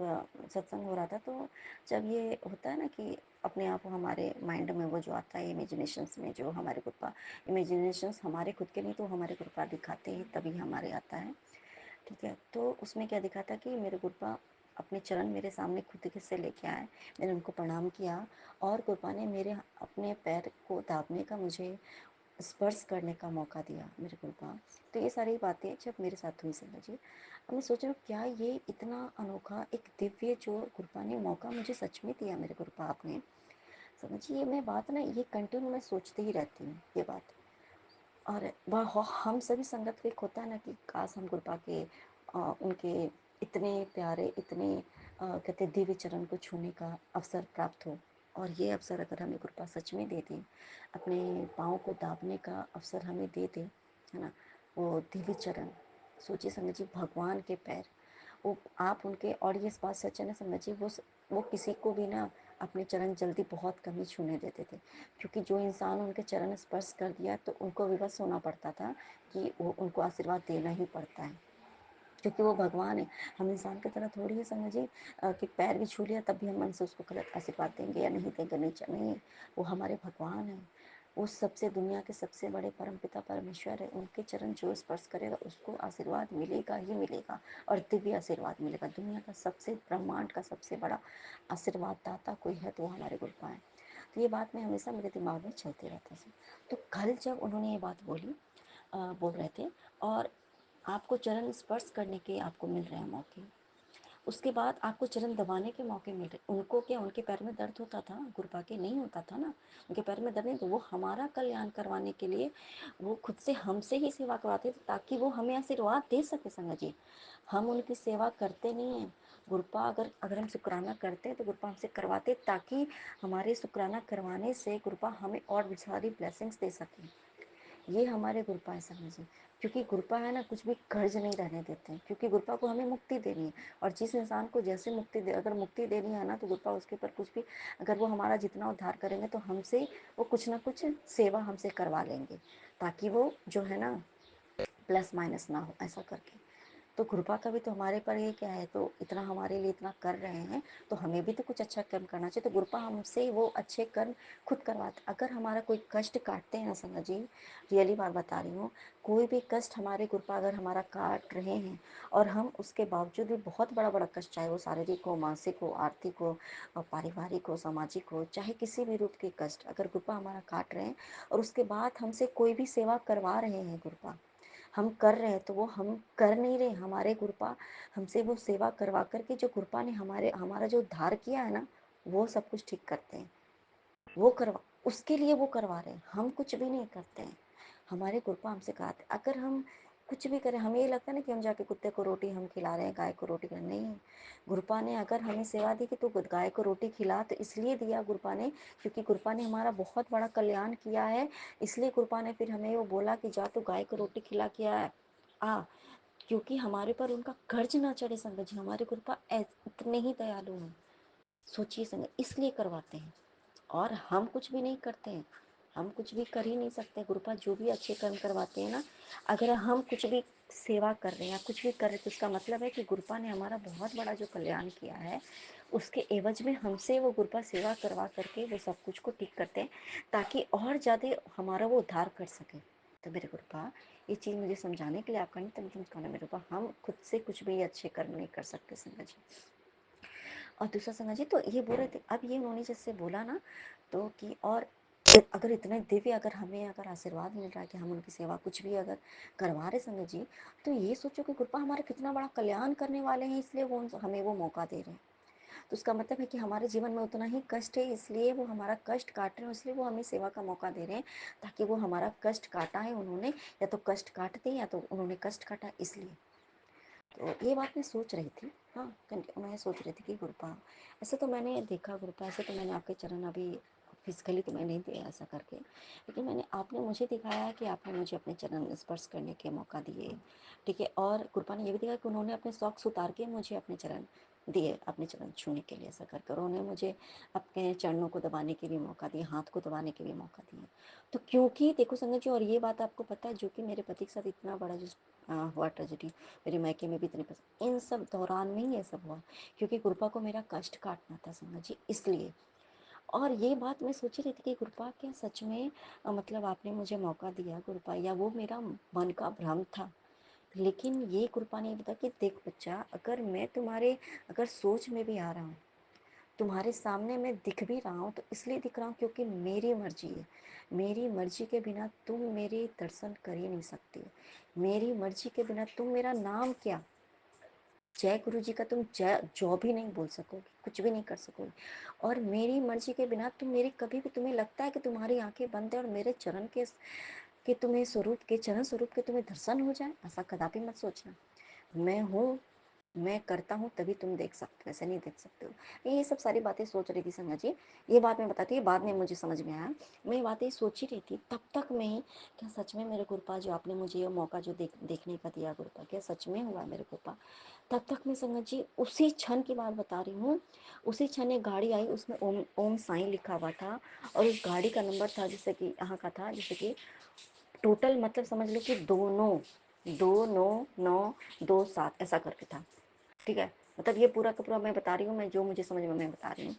सत्संग हो रहा था, तो जब ये होता है ना कि अपने आप हमारे माइंड में वो जो आता है इमेजिनेशंस में, जो हमारे गुरुपा इमेजिनेशंस हमारे खुद के नहीं, तो हमारे गुरुपा दिखाते ही तभी हमारे आता है, ठीक है। तो उसमें क्या दिखाता कि मेरे गुरुपा अपने चरण मेरे सामने खुद के से लेके आए, मैंने उनको प्रणाम किया, और गुरुपा ने मेरे अपने पैर को दाबने का, मुझे स्पर्श करने का मौका दिया मेरे गुरुपा। तो ये सारी बातें जब मेरे साथ हुई, समझिए, अब मैं सोच रही हूँ क्या ये इतना अनोखा एक दिव्य जो गुरुपा ने मौका मुझे सच में दिया मेरे गुरुपा आपने, समझिए। ये मैं बात ना, ये कंटिन्यू मैं सोचती ही रहती हूँ ये बात। और वह हम सभी संगत को एक होता है ना कि काश हम गुरुपा के उनके इतने प्यारे, इतने कहते दिव्य चरण को छूने का अवसर प्राप्त हो। और ये अवसर अगर हमें कृपा सच में दे दे, अपने पाँव को दाबने का अवसर हमें दे दे, है ना, वो दिव्य चरण, सोचिए संगत जी, भगवान के पैर, वो आप उनके, और ये बात सच है ना संगत जी, वो किसी को भी ना अपने चरण जल्दी बहुत कम ही छूने देते थे, क्योंकि जो इंसान उनके चरण स्पर्श कर दिया तो उनको विवश होना पड़ता था कि वो उनको आशीर्वाद देना ही पड़ता है, क्योंकि वो भगवान है। हम इंसान की तरह थोड़ी है समझिए कि पैर भी छू लिया तब भी हम मन से उसको गलत आशीर्वाद देंगे या नहीं देंगे, नहीं, वो हमारे भगवान है। वो सबसे, दुनिया के सबसे बड़े परमपिता परमेश्वर है, उनके चरण जो स्पर्श करेगा उसको आशीर्वाद मिलेगा ही मिलेगा, और दिव्य आशीर्वाद मिलेगा। दुनिया का सबसे, ब्रह्मांड का सबसे बड़ा आशीर्वाद दाता कोई है तो वो हमारे गुरुपा है। तो ये बात में हमेशा मेरे दिमाग में चलती रहता है। तो कल जब उन्होंने ये बात बोल रहे थे, और आपको चरण स्पर्श करने के आपको मिल रहे हैं मौके, उसके बाद आपको चरण दबाने के मौके मिल रहे। उनको क्या, उनके पैर में दर्द होता था? गुरुपा के नहीं होता था ना, उनके पैर में दर्द नहीं, तो वो हमारा कल्याण करवाने के लिए वो खुद से हमसे ही सेवा करवाते थे, ताकि वो हमें आशीर्वाद दे सके संगत जी। हम उनकी सेवा करते नहीं हैं। गुरुपा अगर हम शुक्राना करते हैं तो गुरुपा हमसे करवाते, ताकि हमारे शुक्राना करवाने से गुरुपा हमें और सारी ब्लेसिंग्स दे सकें। ये हमारे गुरुपा है समझिए, क्योंकि गुरुपा है ना, कुछ भी कर्ज नहीं रहने देते हैं, क्योंकि गुरुपा को हमें मुक्ति देनी है। और जिस इंसान को जैसे अगर मुक्ति देनी है ना, तो गुरुपा उसके ऊपर कुछ भी, अगर वो हमारा जितना उद्धार करेंगे तो हमसे वो कुछ ना कुछ सेवा हमसे करवा लेंगे, ताकि वो जो है ना प्लस माइनस ना हो, ऐसा करके। तो कृपा का भी तो हमारे पर ये क्या है, तो इतना हमारे लिए इतना कर रहे हैं तो हमें भी तो कुछ अच्छा कर्म करना चाहिए। तो गुरुपा हमसे वो अच्छे कर्म खुद करवाते। अगर हमारा कोई कष्ट काटते हैं ना संगत जी, रियली बात बता रही हूँ, कोई भी कष्ट हमारे गुरुपा अगर हमारा काट रहे हैं, और हम उसके बावजूद भी बहुत बड़ा बड़ा कष्ट, चाहे वो शारीरिक हो, मानसिक हो, आर्थिक हो, पारिवारिक हो, सामाजिक हो, चाहे किसी भी रूप के कष्ट अगर गुरुपा हमारा काट रहे हैं, और उसके बाद हमसे कोई भी सेवा करवा रहे हैं गुरुपा, हम कर रहे हैं, तो वो हम कर नहीं रहे, हमारे गुरुपा हमसे वो सेवा करवा करके जो गुरुपा ने हमारा जो उद्धार किया है ना, वो सब कुछ ठीक करते हैं। वो करवा, उसके लिए वो करवा रहे हैं, हम कुछ भी नहीं करते हैं। हमारे गुरुपा हमसे कहते, अगर हम कुछ भी करें, हमें ये लगता है ना कि हम जाके कुत्ते को रोटी हम खिला रहे हैं, गाय को रोटी खिला, नहीं। गुरुपा ने अगर हमें सेवा दी कि तो गाय को रोटी खिला, तो इसलिए दिया गुरुपा ने, क्योंकि गुरुपा ने हमारा बहुत बड़ा कल्याण किया है। इसलिए गुरुपा ने फिर हमें वो बोला कि जा तो गाय को रोटी खिला के आ, क्योंकि हमारे पर उनका कर्ज ना चढ़े संगत जी। हमारे गुरुपा इतने ही दयालु हैं, सोचिए संगत, इसलिए करवाते हैं। और हम कुछ भी नहीं करते हैं, हम कुछ भी कर ही नहीं सकते। गुरुपा जो भी अच्छे कर्म करवाते हैं ना, अगर हम कुछ भी सेवा कर रहे हैं या कुछ भी कर रहे हैं, तो उसका मतलब है कि गुरुपा ने हमारा बहुत बड़ा जो कल्याण किया है, उसके एवज में हमसे वो गुरुपा सेवा करवा करके वो सब कुछ को ठीक करते हैं, ताकि और ज़्यादा हमारा वो उद्धार कर सके। तो मेरे गुरुपा ये चीज़ मुझे समझाने के लिए आपका नहीं, तब समझाना मेरे गुरुपा, हम खुद से कुछ भी अच्छे कर्म नहीं कर सकते संगत जी। और दूसरा संगत जी, तो ये बोल रहे थे, अब ये उन्होंने जैसे बोला ना, तो कि और अगर इतने दिव्य अगर हमें अगर आशीर्वाद मिल रहा है कि हम उनकी सेवा कुछ भी अगर करवा रहे संगत जी, तो ये सोचो कि कृपा हमारा कितना बड़ा कल्याण करने वाले हैं, इसलिए वो हमें वो मौका दे रहे हैं। तो उसका मतलब है कि हमारे जीवन में उतना ही कष्ट है, इसलिए वो हमारा कष्ट काट रहे हैं, इसलिए वो हमें सेवा का मौका दे रहे हैं, ताकि वो हमारा कष्ट काटा है उन्होंने, या तो कष्ट काटते या तो उन्होंने कष्ट काटा इसलिए। तो ये बात मैं सोच रही थी, हाँ, मैं सोच रही थी कि गुरुपा, ऐसे तो मैंने देखा गुरुपा, ऐसे तो मैंने आपके चरण अभी फिजिकली तो मैं नहीं दिया ऐसा करके, लेकिन आपने मुझे दिखाया कि आपने मुझे अपने चरण स्पर्श करने के मौका दिए, ठीक है। और गुरुपा ने ये भी दिखाया कि उन्होंने अपने सॉक्स उतार के मुझे अपने चरण दिए, अपने चरण छूने के लिए, ऐसा कर उन्होंने मुझे अपने चरणों को दबाने के भी मौका दिया, हाथ को दबाने के भी मौका दिया। तो क्योंकि देखो संगत जी, और ये बात आपको पता है, जो कि मेरे पति के साथ इतना बड़ा जो हुआ ट्रेजेडी, मेरे मायके में भी इतने पसंद, इन सब दौरान में ही ये सब हुआ, क्योंकि गुरुपा को मेरा कष्ट काटना था संगत जी, इसलिए। और ये बात मैं सोच रही थी कि गुरुपा क्या सच में मतलब आपने मुझे मौका दिया गुरुपा, या वो मेरा मन का भ्रम था। लेकिन ये गुरुपा ने बताया कि देख बच्चा, अगर मैं तुम्हारे अगर सोच में भी आ रहा हूँ, तुम्हारे सामने मैं दिख भी रहा हूँ, तो इसलिए दिख रहा हूँ क्योंकि मेरी मर्जी है। मेरी मर्जी के बिना तुम मेरे दर्शन कर ही नहीं सकती। मेरी मर्जी के बिना तुम मेरा नाम क्या, जय गुरु जी का तुम जय जो भी नहीं बोल सकोगे, कुछ भी नहीं कर सकोगे। और मेरी मर्जी के बिना तुम मेरे कभी भी, तुम्हें लगता है कि तुम्हारी आंखें बंद है और मेरे चरण के तुम्हें स्वरूप के चरण स्वरूप के तुम्हें दर्शन हो जाए, ऐसा कदापि मत सोचना। मैं हूँ मैं करता हूँ तभी तुम देख सकते हो, ऐसे नहीं देख सकते हो। ये सब सारी बातें सोच रही थी संगत जी। ये बात मैं बताती हूँ, बाद में मुझे समझ में आया। मैं ये बातें सोच ही रही थी, तब तक मैं ही क्या सच में मेरे कृपा जो आपने मुझे ये मौका जो देखने का दिया कृपा, क्या सच में हुआ मेरे कृपा। तब तक मैं संगत जी उसी क्षण की बात बता रही हूँ। उसी क्षण एक गाड़ी आई, उसमें ओम ओम साईं लिखा हुआ था, और उस गाड़ी का नंबर था जैसे कि यहाँ का था, जैसे कि टोटल मतलब समझ लो कि 2929927 ऐसा करके था। ठीक है, मतलब ये पूरा का पूरा मैं बता रही हूँ, मैं जो मुझे समझ में मैं बता रही हूँ।